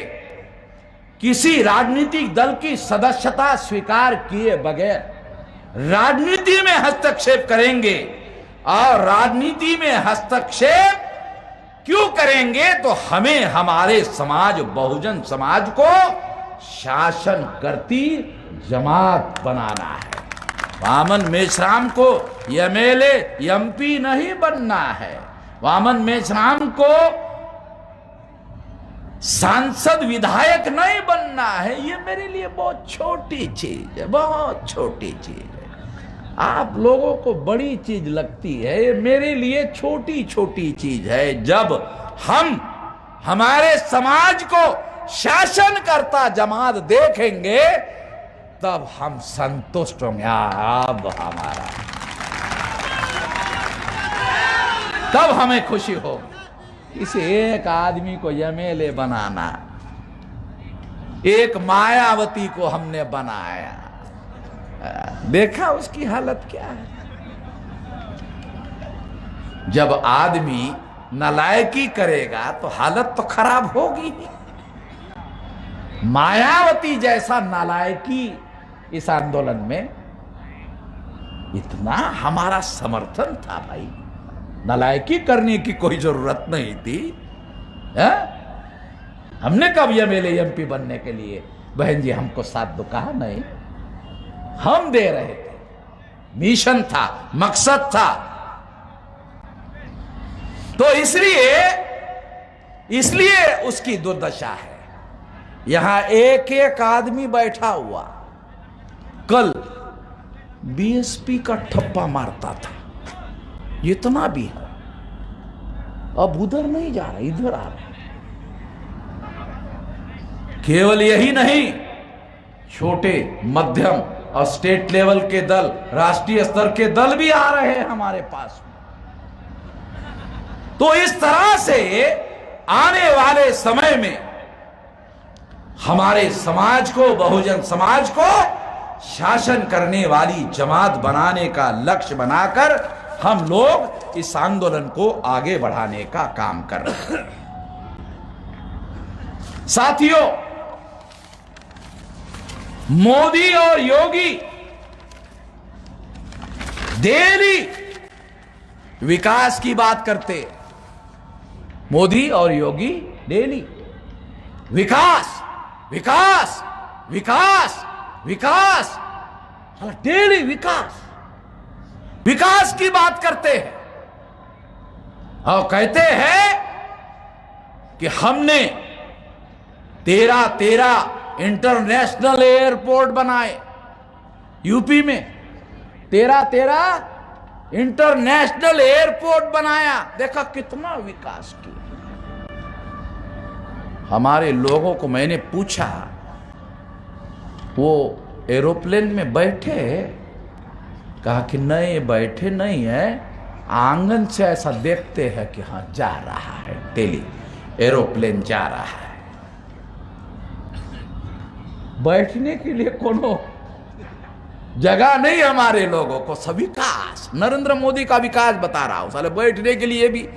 किसी राजनीतिक दल की सदस्यता स्वीकार किए बगैर राजनीति में हस्तक्षेप करेंगे। और राजनीति में हस्तक्षेप क्यों करेंगे? तो हमें हमारे समाज, बहुजन समाज को शासन करती जमात बनाना है। वामन मेश्राम को एमएलए एमपी नहीं बनना है, वामन मेश्राम को सांसद विधायक नहीं बनना है। ये मेरे लिए बहुत छोटी चीज है, बहुत छोटी चीज है। आप लोगों को बड़ी चीज लगती है, ये मेरे लिए छोटी छोटी चीज है। जब हम हमारे समाज को शासन करता जमात देखेंगे तब हम संतुष्ट होंगे। अब हमारा, तब हमें खुशी होगी। इस एक आदमी को एमएलए बनाना, एक मायावती को हमने बनाया। देखा उसकी हालत क्या है। जब आदमी नालायकी करेगा तो हालत तो खराब होगी ही। मायावती जैसा नालायकी इस आंदोलन में, इतना हमारा समर्थन था भाई, नालायकी करने की कोई जरूरत नहीं थी। हमने कब एमएलए एमपी बनने के लिए बहन जी हमको साथ दो कहा? नहीं, हम दे रहे थे, मिशन था, मकसद था। तो इसलिए उसकी दुर्दशा है। यहां एक एक आदमी बैठा हुआ कल बीएसपी का ठप्पा मारता था, इतना भी है, अब उधर नहीं जा रहा, इधर आ रहा। केवल यही नहीं, छोटे मध्यम और स्टेट लेवल के दल, राष्ट्रीय स्तर के दल भी आ रहे हैं हमारे पास में। तो इस तरह से आने वाले समय में हमारे समाज को, बहुजन समाज को शासन करने वाली जमात बनाने का लक्ष्य बनाकर हम लोग इस आंदोलन को आगे बढ़ाने का काम कर रहे हैं। साथियों, मोदी और योगी डेली विकास की बात करते, मोदी और योगी डेली विकास विकास विकास विकास, डेली विकास विकास की बात करते हैं और कहते हैं कि हमने 13 इंटरनेशनल एयरपोर्ट बनाए यूपी में, 13 इंटरनेशनल एयरपोर्ट बनाया। देखा कितना विकास किया। हमारे लोगों को मैंने पूछा, वो एरोप्लेन में बैठे? कहा कि नहीं, बैठे नहीं है, आंगन से ऐसा देखते हैं कि हाँ जा रहा है, डेली एरोप्लेन जा रहा है। बैठने के लिए कोनो जगह नहीं हमारे लोगों को। सब विकास, नरेंद्र मोदी का विकास बता रहा हूं, साले बैठने के लिए भी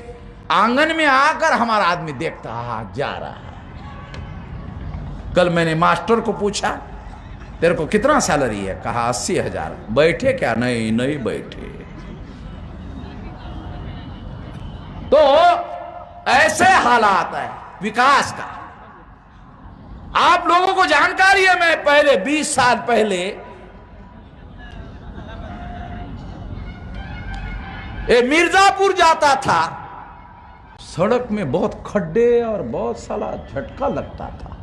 आंगन में आकर हमारा आदमी देखता हाँ जा रहा है। कल मैंने मास्टर को पूछा, तेरे को कितना सैलरी है? कहा 80,000। बैठे क्या? नहीं, नहीं बैठे। तो ऐसे हालात है विकास का। आप लोगों को जानकारी है, मैं पहले 20 साल पहले मिर्जापुर जाता था, सड़क में बहुत खड्डे और बहुत साला झटका लगता था।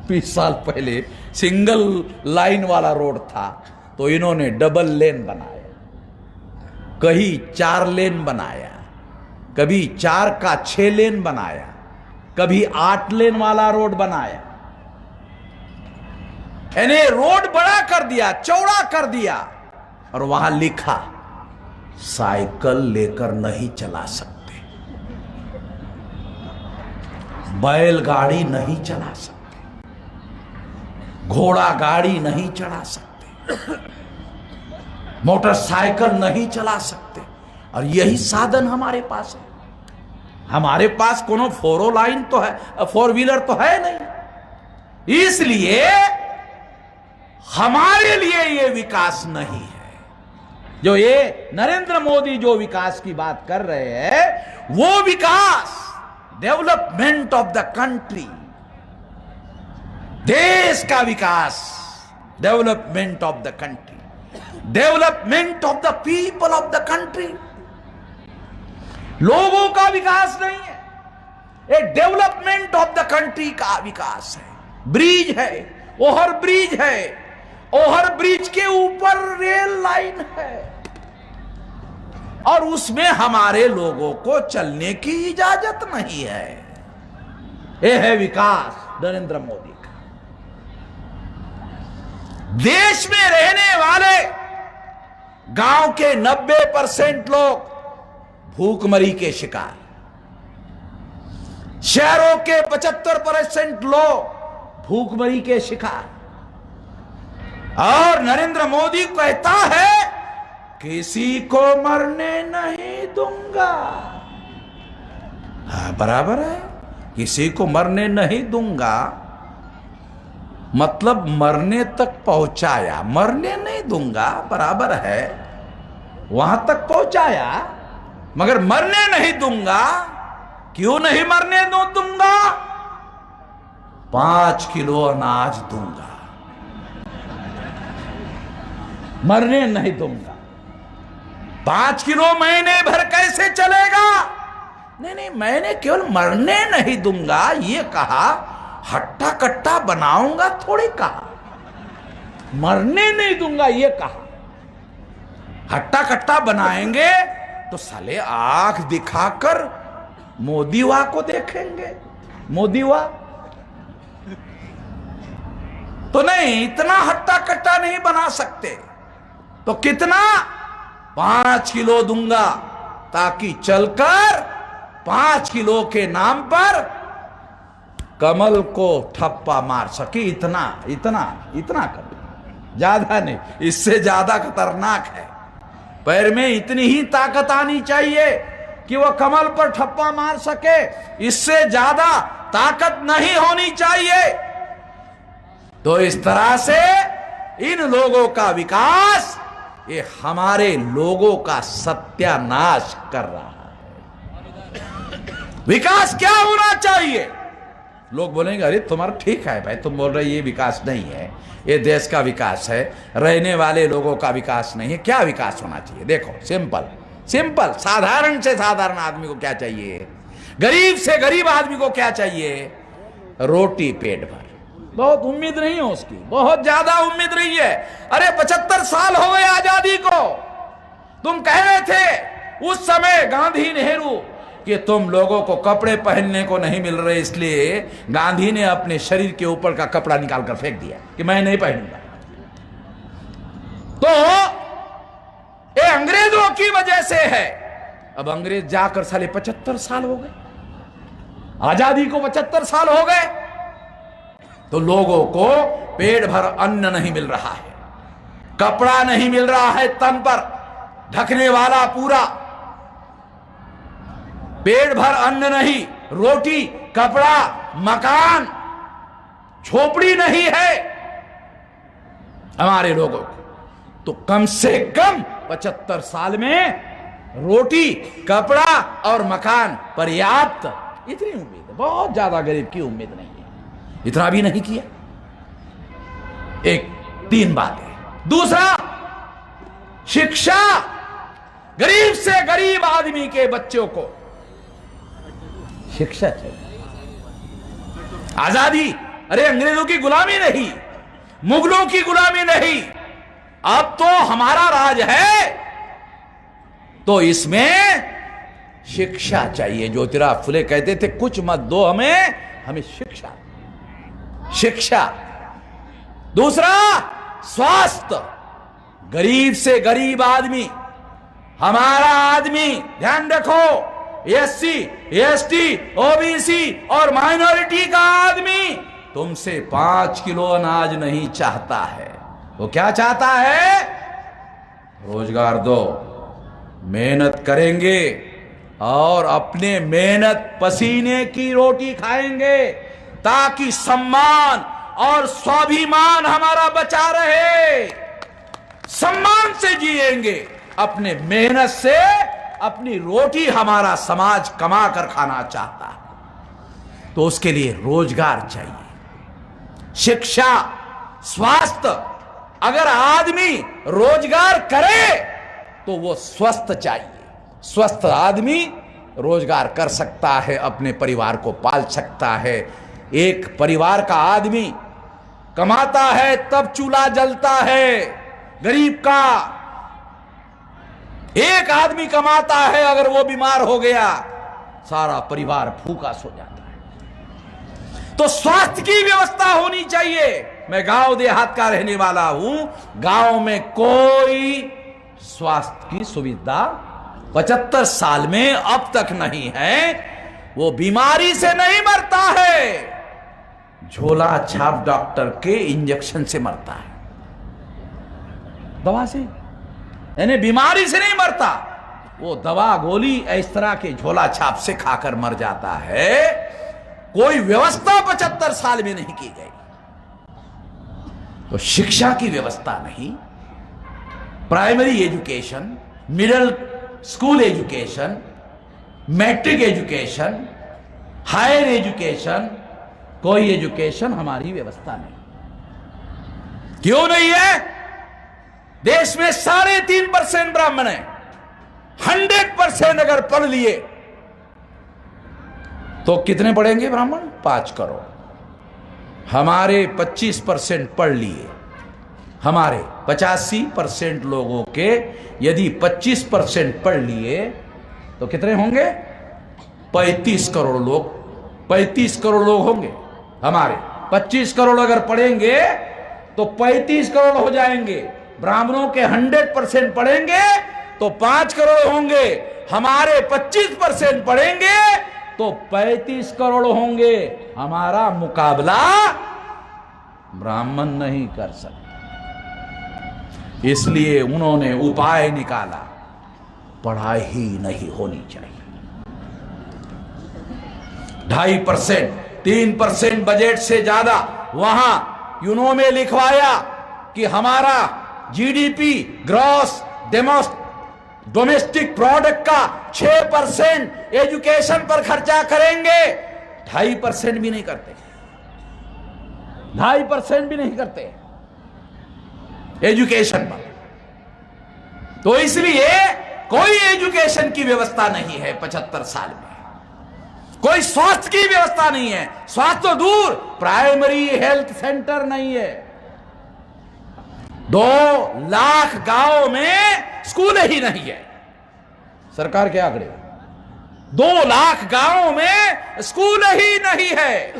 20 साल पहले सिंगल लाइन वाला रोड था, तो इन्होंने डबल लेन बनाया, कहीं 4 लेन बनाया, कभी 4 का 6 लेन बनाया, कभी 8 लेन वाला रोड बनाया। यानी रोड बड़ा कर दिया, चौड़ा कर दिया, और वहां लिखा साइकिल लेकर नहीं चला सकते, बैलगाड़ी नहीं चला सकते, घोड़ा गाड़ी नहीं चला सकते, मोटरसाइकिल नहीं चला सकते। और यही साधन हमारे पास है। हमारे पास कोनो 4 लाइन तो है, 4 व्हीलर तो है नहीं। इसलिए हमारे लिए ये विकास नहीं है। जो ये नरेंद्र मोदी जो विकास की बात कर रहे हैं, वो विकास, डेवलपमेंट ऑफ द कंट्री, देश का विकास, development of the country, development of the people of the country, लोगों का विकास नहीं है, ये डेवलपमेंट ऑफ द कंट्री का विकास है। ब्रिज है, ओवर ब्रिज है, ओवर ब्रिज के ऊपर रेल लाइन है, और उसमें हमारे लोगों को चलने की इजाजत नहीं है। यह है विकास नरेंद्र मोदी का। देश में रहने वाले गांव के 90% लोग भूखमरी के शिकार, शहरों के 75% लोग भूखमरी के शिकार। और नरेंद्र मोदी कहता है किसी को मरने नहीं दूंगा। हाँ, बराबर है, किसी को मरने नहीं दूंगा मतलब मरने तक पहुंचाया, मरने नहीं दूंगा बराबर है, वहां तक पहुंचाया, मगर मरने नहीं दूंगा। क्यों नहीं मरने दूंगा? 5 किलो अनाज दूंगा, मरने नहीं दूंगा। 5 किलो महीने भर कैसे चलेगा? नहीं, मैंने केवल मरने नहीं दूंगा ये कहा, हट्टा कट्टा बनाऊंगा थोड़ी कहा। मरने नहीं दूंगा ये कहा। हट्टा कट्टा बनाएंगे तो साले आंख दिखाकर मोदीवा को देखेंगे, मोदीवा तो नहीं, इतना हट्टा कट्टा नहीं बना सकते। तो कितना? 5 किलो दूंगा ताकि चलकर 5 किलो के नाम पर कमल को ठप्पा मार सके। इतना इतना इतना कर, ज्यादा नहीं, इससे ज्यादा खतरनाक है। पैर में इतनी ही ताकत आनी चाहिए कि वह कमल पर ठप्पा मार सके, इससे ज्यादा ताकत नहीं होनी चाहिए। तो इस तरह से इन लोगों का विकास ये हमारे लोगों का सत्यानाश कर रहा है। विकास क्या होना चाहिए? लोग बोलेंगे अरे तुम्हारा ठीक है भाई, तुम बोल रहे ये विकास नहीं है, ये देश का विकास है, रहने वाले लोगों का विकास नहीं है। क्या विकास होना चाहिए? देखो, सिंपल सिंपल, साधारण से साधारण आदमी को क्या चाहिए? गरीब से गरीब आदमी को क्या चाहिए? रोटी पेट भर। बहुत उम्मीद नहीं है उसकी, बहुत ज्यादा उम्मीद नहीं है। अरे 75 साल हो गए आजादी को। तुम कह रहे थे उस समय गांधी नेहरू कि तुम लोगों को कपड़े पहनने को नहीं मिल रहे, इसलिए गांधी ने अपने शरीर के ऊपर का कपड़ा निकालकर फेंक दिया कि मैं नहीं पहनूंगा। तो ये अंग्रेजों की वजह से है। अब अंग्रेज जाकर साले 75 साल हो गए, आजादी को 75 साल हो गए, तो लोगों को पेट भर अन्न नहीं मिल रहा है, कपड़ा नहीं मिल रहा है तन पर ढकने वाला पूरा, पेट भर अन्न नहीं, रोटी, कपड़ा, मकान, झोपड़ी नहीं है हमारे लोगों को। तो कम से कम 75 साल में रोटी, कपड़ा और मकान पर्याप्त, इतनी उम्मीद है। बहुत ज्यादा गरीब की उम्मीद नहीं है, इतना भी नहीं किया। एक 3 बातें। दूसरा, शिक्षा। गरीब से गरीब आदमी के बच्चों को शिक्षा चाहिए। आजादी, अरे अंग्रेजों की गुलामी नहीं, मुगलों की गुलामी नहीं, अब तो हमारा राज है, तो इसमें शिक्षा चाहिए। ज्योतिराव फुले कहते थे कुछ मत दो हमें, हमें शिक्षा, शिक्षा। दूसरा, स्वास्थ्य। गरीब से गरीब आदमी, हमारा आदमी, ध्यान रखो, एससी, एसटी, ओबीसी और माइनॉरिटी का आदमी तुमसे 5 किलो अनाज नहीं चाहता है। वो क्या चाहता है? रोजगार दो, मेहनत करेंगे और अपने मेहनत पसीने की रोटी खाएंगे ताकि सम्मान और स्वाभिमान हमारा बचा रहे। सम्मान से जिएंगे, अपने मेहनत से अपनी रोटी हमारा समाज कमा कर खाना चाहता है, तो उसके लिए रोजगार चाहिए, शिक्षा, स्वास्थ्य। अगर आदमी रोजगार करे तो वो स्वस्थ चाहिए। स्वस्थ आदमी रोजगार कर सकता है, अपने परिवार को पाल सकता है। एक परिवार का आदमी कमाता है तब चूल्हा जलता है गरीब का। एक आदमी कमाता है, अगर वो बीमार हो गया सारा परिवार भूखा सो जाता है। तो स्वास्थ्य की व्यवस्था होनी चाहिए। मैं गांव देहात का रहने वाला हूं, गांव में कोई स्वास्थ्य की सुविधा 75 साल में अब तक नहीं है। वो बीमारी से नहीं मरता है, झोला छाप डॉक्टर के इंजेक्शन से मरता है, दवा से, यानी बीमारी से नहीं मरता, वो दवा गोली इस तरह के झोला छाप से खाकर मर जाता है। कोई व्यवस्था 75 साल में नहीं की गई। तो शिक्षा की व्यवस्था नहीं, primary education, middle school education, matric education, higher education, कोई एजुकेशन हमारी व्यवस्था नहीं। क्यों नहीं है? देश में 3.5% ब्राह्मण है। 100% अगर पढ़ लिए तो कितने पढ़ेंगे ब्राह्मण? 5 करोड़। हमारे 25% पढ़ लिए, हमारे 85% लोगों के यदि 25% पढ़ लिए तो कितने होंगे? 35 करोड़ लोग। 35 करोड़ लोग होंगे हमारे। 25 करोड़ अगर पढ़ेंगे तो 35 करोड़ हो जाएंगे। ब्राह्मणों के 100% पढ़ेंगे तो 5 करोड़ होंगे। हमारे 25% पढ़ेंगे तो 35 करोड़ होंगे। हमारा मुकाबला ब्राह्मण नहीं कर सकते। इसलिए उन्होंने उपाय निकाला, पढ़ाई ही नहीं होनी चाहिए। 2.5%, 3% बजट से ज्यादा वहां यूनो में लिखवाया कि हमारा जीडीपी ग्रॉस डोमेस्टिक प्रोडक्ट का 6% एजुकेशन पर खर्चा करेंगे। 2.5% भी नहीं करते, 2.5% भी नहीं करते एजुकेशन पर। तो इसलिए कोई एजुकेशन की व्यवस्था नहीं है 75 साल में। कोई स्वास्थ्य की व्यवस्था नहीं है, स्वास्थ्य तो दूर, प्राइमरी हेल्थ सेंटर नहीं है। 2 लाख गांव में स्कूल ही नहीं है। सरकार के आंकड़े, 2 लाख गांव में स्कूल ही नहीं है।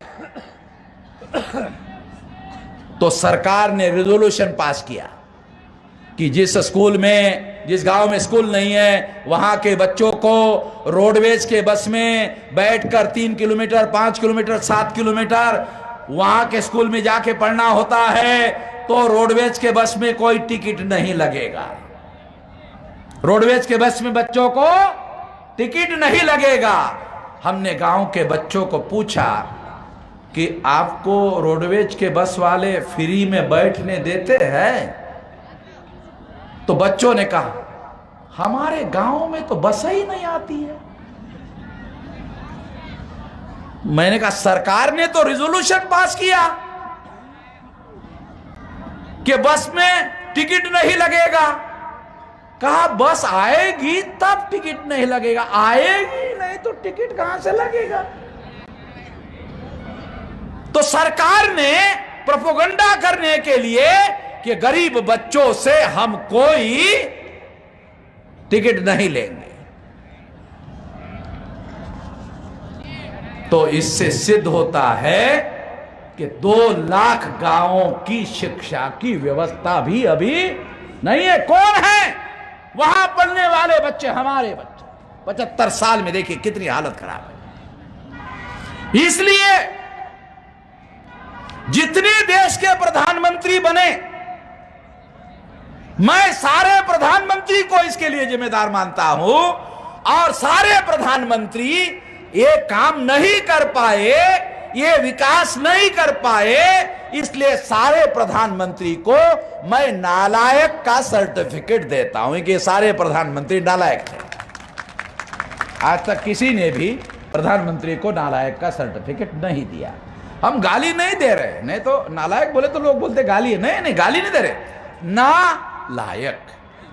तो सरकार ने रेजोल्यूशन पास किया कि जिस स्कूल में, जिस गांव में स्कूल नहीं है, वहां के बच्चों को रोडवेज के बस में बैठकर 3 किलोमीटर, 5 किलोमीटर, 7 किलोमीटर वहां के स्कूल में जाके पढ़ना होता है। तो रोडवेज के बस में कोई टिकट नहीं लगेगा। रोडवेज के बस में बच्चों को टिकट नहीं लगेगा। हमने गांव के बच्चों को पूछा कि आपको रोडवेज के बस वाले फ्री में बैठने देते हैं? तो बच्चों ने कहा हमारे गांव में तो बस ही नहीं आती है। मैंने कहा सरकार ने तो रिजोल्यूशन पास किया कि बस में टिकट नहीं लगेगा। कहा बस आएगी तब टिकट नहीं लगेगा, आएगी नहीं तो टिकट कहां से लगेगा? तो सरकार ने प्रोपेगेंडा करने के लिए कि गरीब बच्चों से हम कोई टिकट नहीं लेंगे। तो इससे सिद्ध होता है कि 2 लाख गांवों की शिक्षा की व्यवस्था भी अभी नहीं है। कौन है वहां पढ़ने वाले बच्चे? हमारे बच्चे। 75 साल में देखिए कितनी हालत खराब है। इसलिए जितने देश के प्रधानमंत्री बने, मैं सारे प्रधानमंत्री को इसके लिए जिम्मेदार मानता हूं। और सारे प्रधानमंत्री ये काम नहीं कर पाए, ये विकास नहीं कर पाए, इसलिए सारे प्रधानमंत्री को मैं नालायक का सर्टिफिकेट देता हूं कि सारे प्रधानमंत्री नालायक थे। आज तक किसी ने भी प्रधानमंत्री को नालायक का सर्टिफिकेट नहीं दिया। हम गाली नहीं दे रहे, नहीं तो नालायक बोले तो लोग बोलते गाली है। नहीं नहीं, गाली नहीं दे रहे, नालायक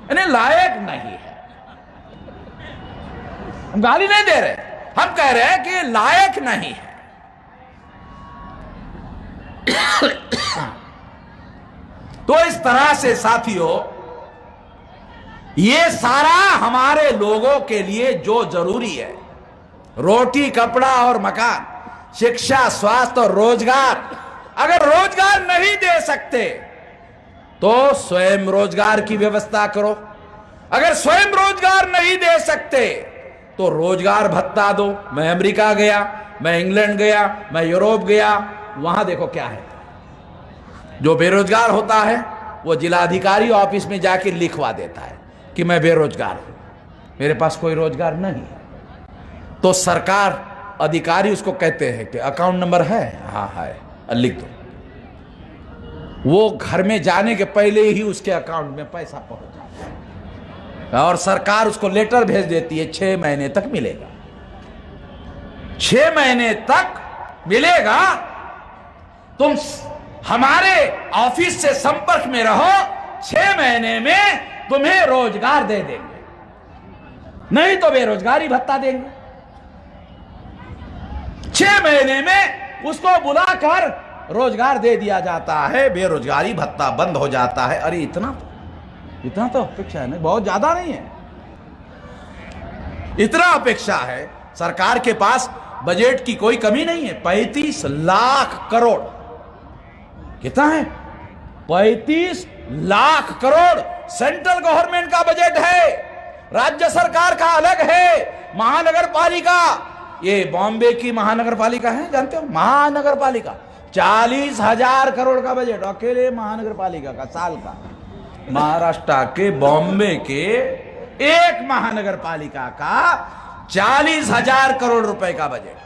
यानी लायक नहीं है। हम गाली नहीं दे रहे, हम कह रहे हैं कि लायक नहीं है। तो इस तरह से साथियों, ये सारा हमारे लोगों के लिए जो जरूरी है, रोटी, कपड़ा और मकान, शिक्षा, स्वास्थ्य और रोजगार, अगर रोजगार नहीं दे सकते तो स्वयं रोजगार की व्यवस्था करो। अगर स्वयं रोजगार नहीं दे सकते तो रोजगार भत्ता दो। मैं अमेरिका गया, मैं इंग्लैंड गया, मैं यूरोप गया, वहां देखो क्या है। जो बेरोजगार होता है वो जिलाधिकारी ऑफिस में जाके लिखवा देता है कि मैं बेरोजगार हूं, मेरे पास कोई रोजगार नहीं है। तो सरकार अधिकारी उसको कहते हैं कि अकाउंट नंबर है, हाँ है, लिख दो। वो घर में जाने के पहले ही उसके अकाउंट में पैसा पहुंच जाता है और सरकार उसको लेटर भेज देती है 6 महीने तक मिलेगा। 6 महीने तक मिलेगा, तुम हमारे ऑफिस से संपर्क में रहो, 6 महीने में तुम्हें रोजगार दे देंगे, नहीं तो बेरोजगारी भत्ता देंगे। 6 महीने में उसको बुलाकर रोजगार दे दिया जाता है, बेरोजगारी भत्ता बंद हो जाता है। अरे इतना तो अपेक्षा है, नहीं बहुत ज्यादा नहीं है, इतना अपेक्षा है। सरकार के पास बजट की कोई कमी नहीं है। 35 लाख करोड़, कितना है? 35 लाख करोड़ सेंट्रल गवर्नमेंट का बजट है, राज्य सरकार का अलग है, महानगर पालिका, ये बॉम्बे की महानगर पालिका है, जानते हो, महानगर पालिका 40,000 करोड़ का बजट अकेले महानगर पालिका का साल का। महाराष्ट्र के बॉम्बे के एक महानगर पालिका का 40,000 करोड़ रुपए का बजट।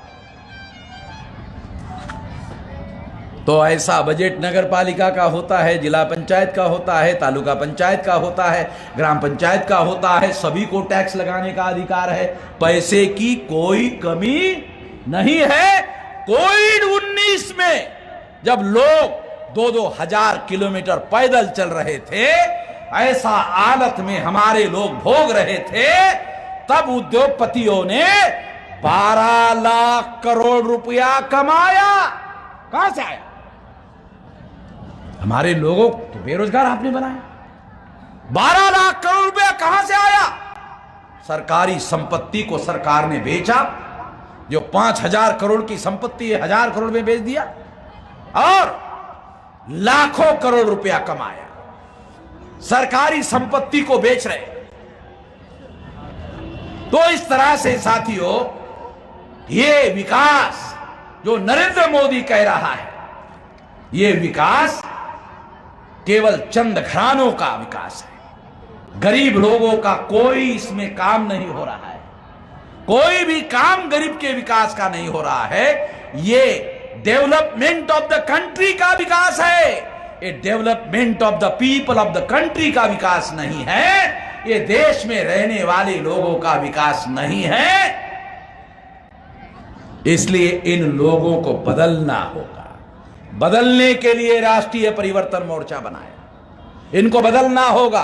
तो ऐसा बजट नगर पालिका का होता है, जिला पंचायत का होता है, तालुका पंचायत का होता है, ग्राम पंचायत का होता है। सभी को टैक्स लगाने का अधिकार है, पैसे की कोई कमी नहीं है। कोविड-19 में जब लोग 2-2 हजार किलोमीटर पैदल चल रहे थे, ऐसा हालत में हमारे लोग भोग रहे थे, तब उद्योगपतियों ने 12 लाख करोड़ रुपया कमाया। कहां से आया? हमारे लोगों तो बेरोजगार आपने बनाया। 12 लाख करोड़ रुपया कहां से आया? सरकारी संपत्ति को सरकार ने बेचा, जो 5,000 करोड़ की संपत्ति 1,000 करोड़ में बेच दिया और लाखों करोड़ रुपया कमाया। सरकारी संपत्ति को बेच रहे। तो इस तरह से साथियों, ये विकास जो नरेंद्र मोदी कह रहा है, ये विकास केवल चंद घरानों का विकास है। गरीब लोगों का कोई इसमें काम नहीं हो रहा है, कोई भी काम गरीब के विकास का नहीं हो रहा है। ये डेवलपमेंट ऑफ द कंट्री का विकास है, ये development of the people of the country का विकास नहीं है, ये देश में रहने वाले लोगों का विकास नहीं है। इसलिए इन लोगों को बदलना होगा। बदलने के लिए राष्ट्रीय परिवर्तन मोर्चा बनाया, इनको बदलना होगा।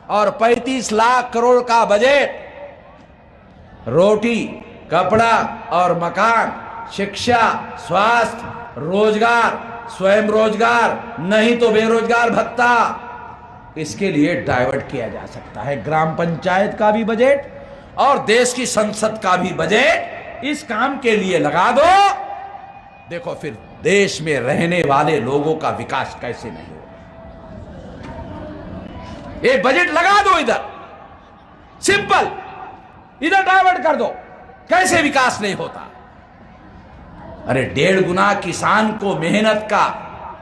और 35 लाख करोड़ का बजट रोटी, कपड़ा और मकान, शिक्षा, स्वास्थ्य, रोजगार, स्वयं रोजगार, नहीं तो बेरोजगार भत्ता, इसके लिए डाइवर्ट किया जा सकता है। ग्राम पंचायत का भी बजट और देश की संसद का भी बजट इस काम के लिए लगा दो। देखो फिर देश में रहने वाले लोगों का विकास कैसे नहीं होगा। ये बजट लगा दो इधर, सिंपल, इधर डाइवर्ट कर दो, कैसे विकास नहीं होता। अरे 1.5 गुना किसान को मेहनत का,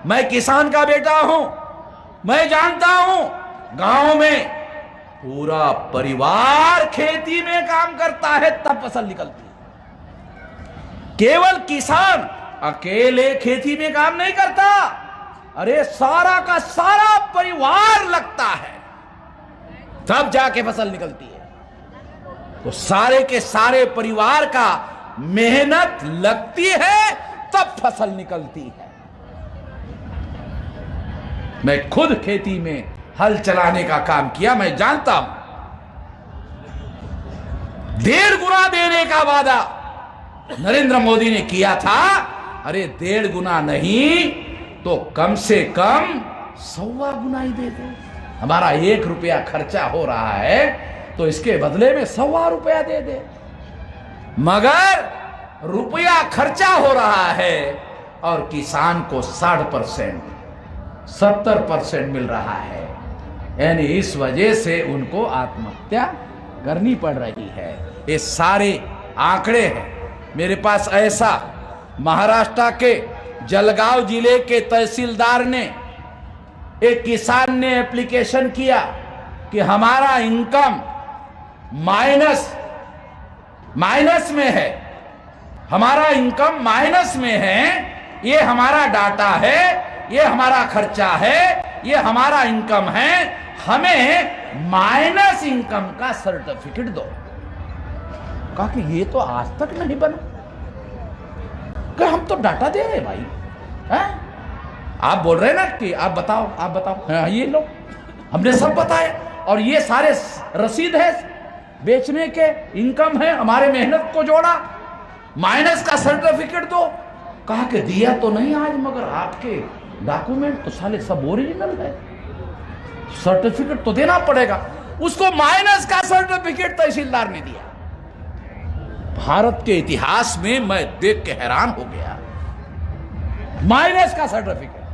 मैं किसान का बेटा हूं, मैं जानता हूं, गांव में पूरा परिवार खेती में काम करता है तब फसल निकलती है। केवल किसान अकेले खेती में काम नहीं करता, अरे सारा का सारा परिवार लगता है तब जाके फसल निकलती है। तो सारे के सारे परिवार का मेहनत लगती है तब फसल निकलती है। मैं खुद खेती में हल चलाने का काम किया, मैं जानता हूं। 1.5 गुना देने का वादा नरेंद्र मोदी ने किया था। अरे 1.5 गुना नहीं तो कम से कम 1.25 गुना ही दे दो। हमारा 1 रुपया खर्चा हो रहा है तो इसके बदले में 1.25 रुपया दे दे। मगर रुपया खर्चा हो रहा है और किसान को 60%, 70% मिल रहा है। यानी इस वजह से उनको आत्महत्या करनी पड़ रही है। ये सारे आंकड़े हैं मेरे पास। ऐसा महाराष्ट्र के जलगांव जिले के तहसीलदार ने, एक किसान ने एप्लीकेशन किया कि हमारा इनकम माइनस में है, हमारा इनकम माइनस में है, ये हमारा डाटा है, ये हमारा खर्चा है, ये हमारा इनकम है, हमें माइनस इनकम का सर्टिफिकेट दो। कहा कि ये तो आज तक नहीं बना, कि हम तो डाटा दे रहे भाई हैं? आप बोल रहे ना कि आप बताओ हाँ, ये लो, हमने सब बताया और ये सारे रसीद है, बेचने के इनकम है, हमारे मेहनत को जोड़ा, माइनस का सर्टिफिकेट दो। कहा कि दिया तो नहीं आज, मगर आपके डॉक्यूमेंट तो साले सब ओरिजिनल है, सर्टिफिकेट तो देना पड़ेगा। उसको माइनस का सर्टिफिकेट तहसीलदार ने दिया। भारत के इतिहास में मैं देख के हैरान हो गया, माइनस का सर्टिफिकेट,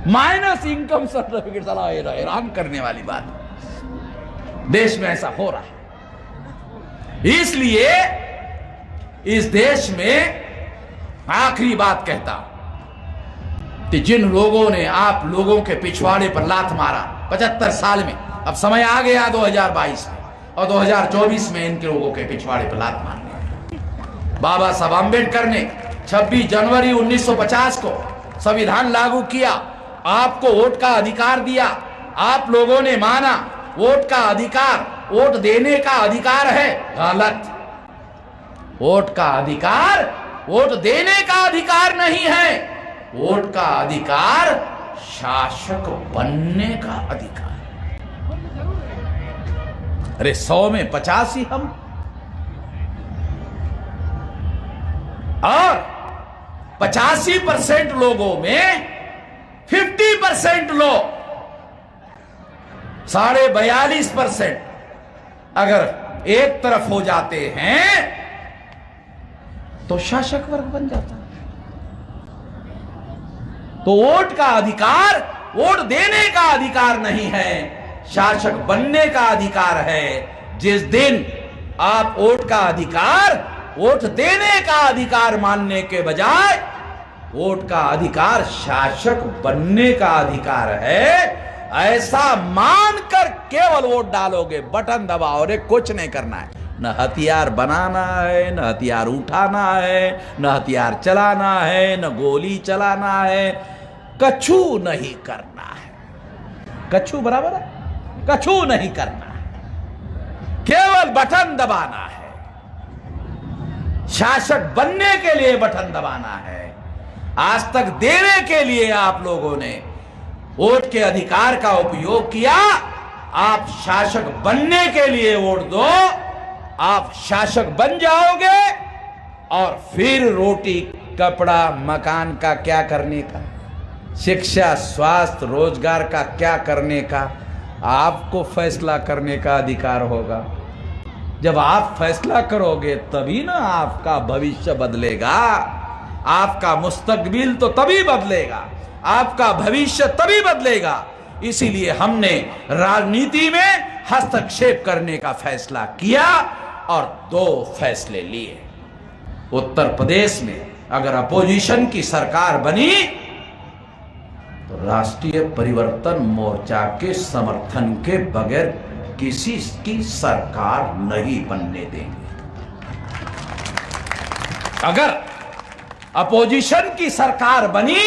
माइनस इनकम सर्टिफिकेट, साला हैरान करने वाली बात। देश में ऐसा हो रहा है। इसलिए इस देश में आखिरी बात कहता कि जिन लोगों ने आप लोगों के पिछवाड़े पर लात मारा 75 साल में, अब समय आ गया 2022 में और 2024 में इनके लोगों के पिछवाड़े पर लात मारने। बाबा साहब आंबेडकर ने 26 जनवरी 1950 को संविधान लागू किया, आपको वोट का अधिकार दिया, आप लोगों ने माना वोट का अधिकार, वोट देने का अधिकार है। गलत। वोट का अधिकार वोट देने का अधिकार नहीं है, वोट का अधिकार शासक बनने का अधिकार। अरे 100 में 50 ही हम, और 85% लोगों में 50% लोग, 42.5% अगर एक तरफ हो जाते हैं तो शासक वर्ग बन जाता है। तो वोट का अधिकार वोट देने का अधिकार नहीं है, शासक बनने का अधिकार है। जिस दिन आप वोट का अधिकार वोट देने का अधिकार मानने के बजाय वोट का अधिकार शासक बनने का अधिकार है, ऐसा मानकर केवल वोट डालोगे, बटन दबाओ, रे कुछ नहीं करना है, न हथियार बनाना है, न हथियार उठाना है, न हथियार चलाना है, न गोली चलाना है, कछु नहीं करना है। कछु बराबर है, कछु नहीं करना है, केवल बटन दबाना है। शासक बनने के लिए बटन दबाना है। आज तक देने के लिए आप लोगों ने वोट के अधिकार का उपयोग किया, आप शासक बनने के लिए वोट दो, आप शासक बन जाओगे और फिर रोटी कपड़ा मकान का क्या करने का, शिक्षा स्वास्थ्य रोजगार का क्या करने का आपको फैसला करने का अधिकार होगा। जब आप फैसला करोगे तभी ना आपका भविष्य बदलेगा, आपका मुस्तकबिल तो तभी बदलेगा, आपका भविष्य तभी बदलेगा। इसीलिए हमने राजनीति में हस्तक्षेप करने का फैसला किया और 2 फैसले लिए। उत्तर प्रदेश में अगर अपोजिशन की सरकार बनी तो राष्ट्रीय परिवर्तन मोर्चा के समर्थन के बगैर किसी की सरकार नहीं बनने देंगे। अगर अपोजिशन की सरकार बनी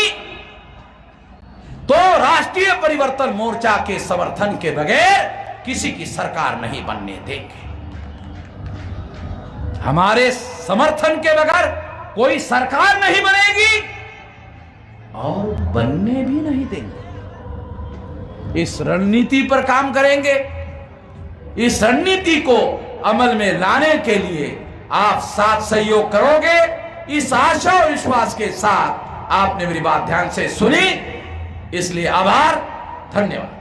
तो राष्ट्रीय परिवर्तन मोर्चा के समर्थन के बगैर किसी की सरकार नहीं बनने देंगे। हमारे समर्थन के बगैर कोई सरकार नहीं बनेगी और बनने भी नहीं देंगे। इस रणनीति पर काम करेंगे। इस रणनीति को अमल में लाने के लिए आप साथ सहयोग करोगे, इस आशा और विश्वास के साथ आपने मेरी बात ध्यान से सुनी, इसलिए आभार, धन्यवाद।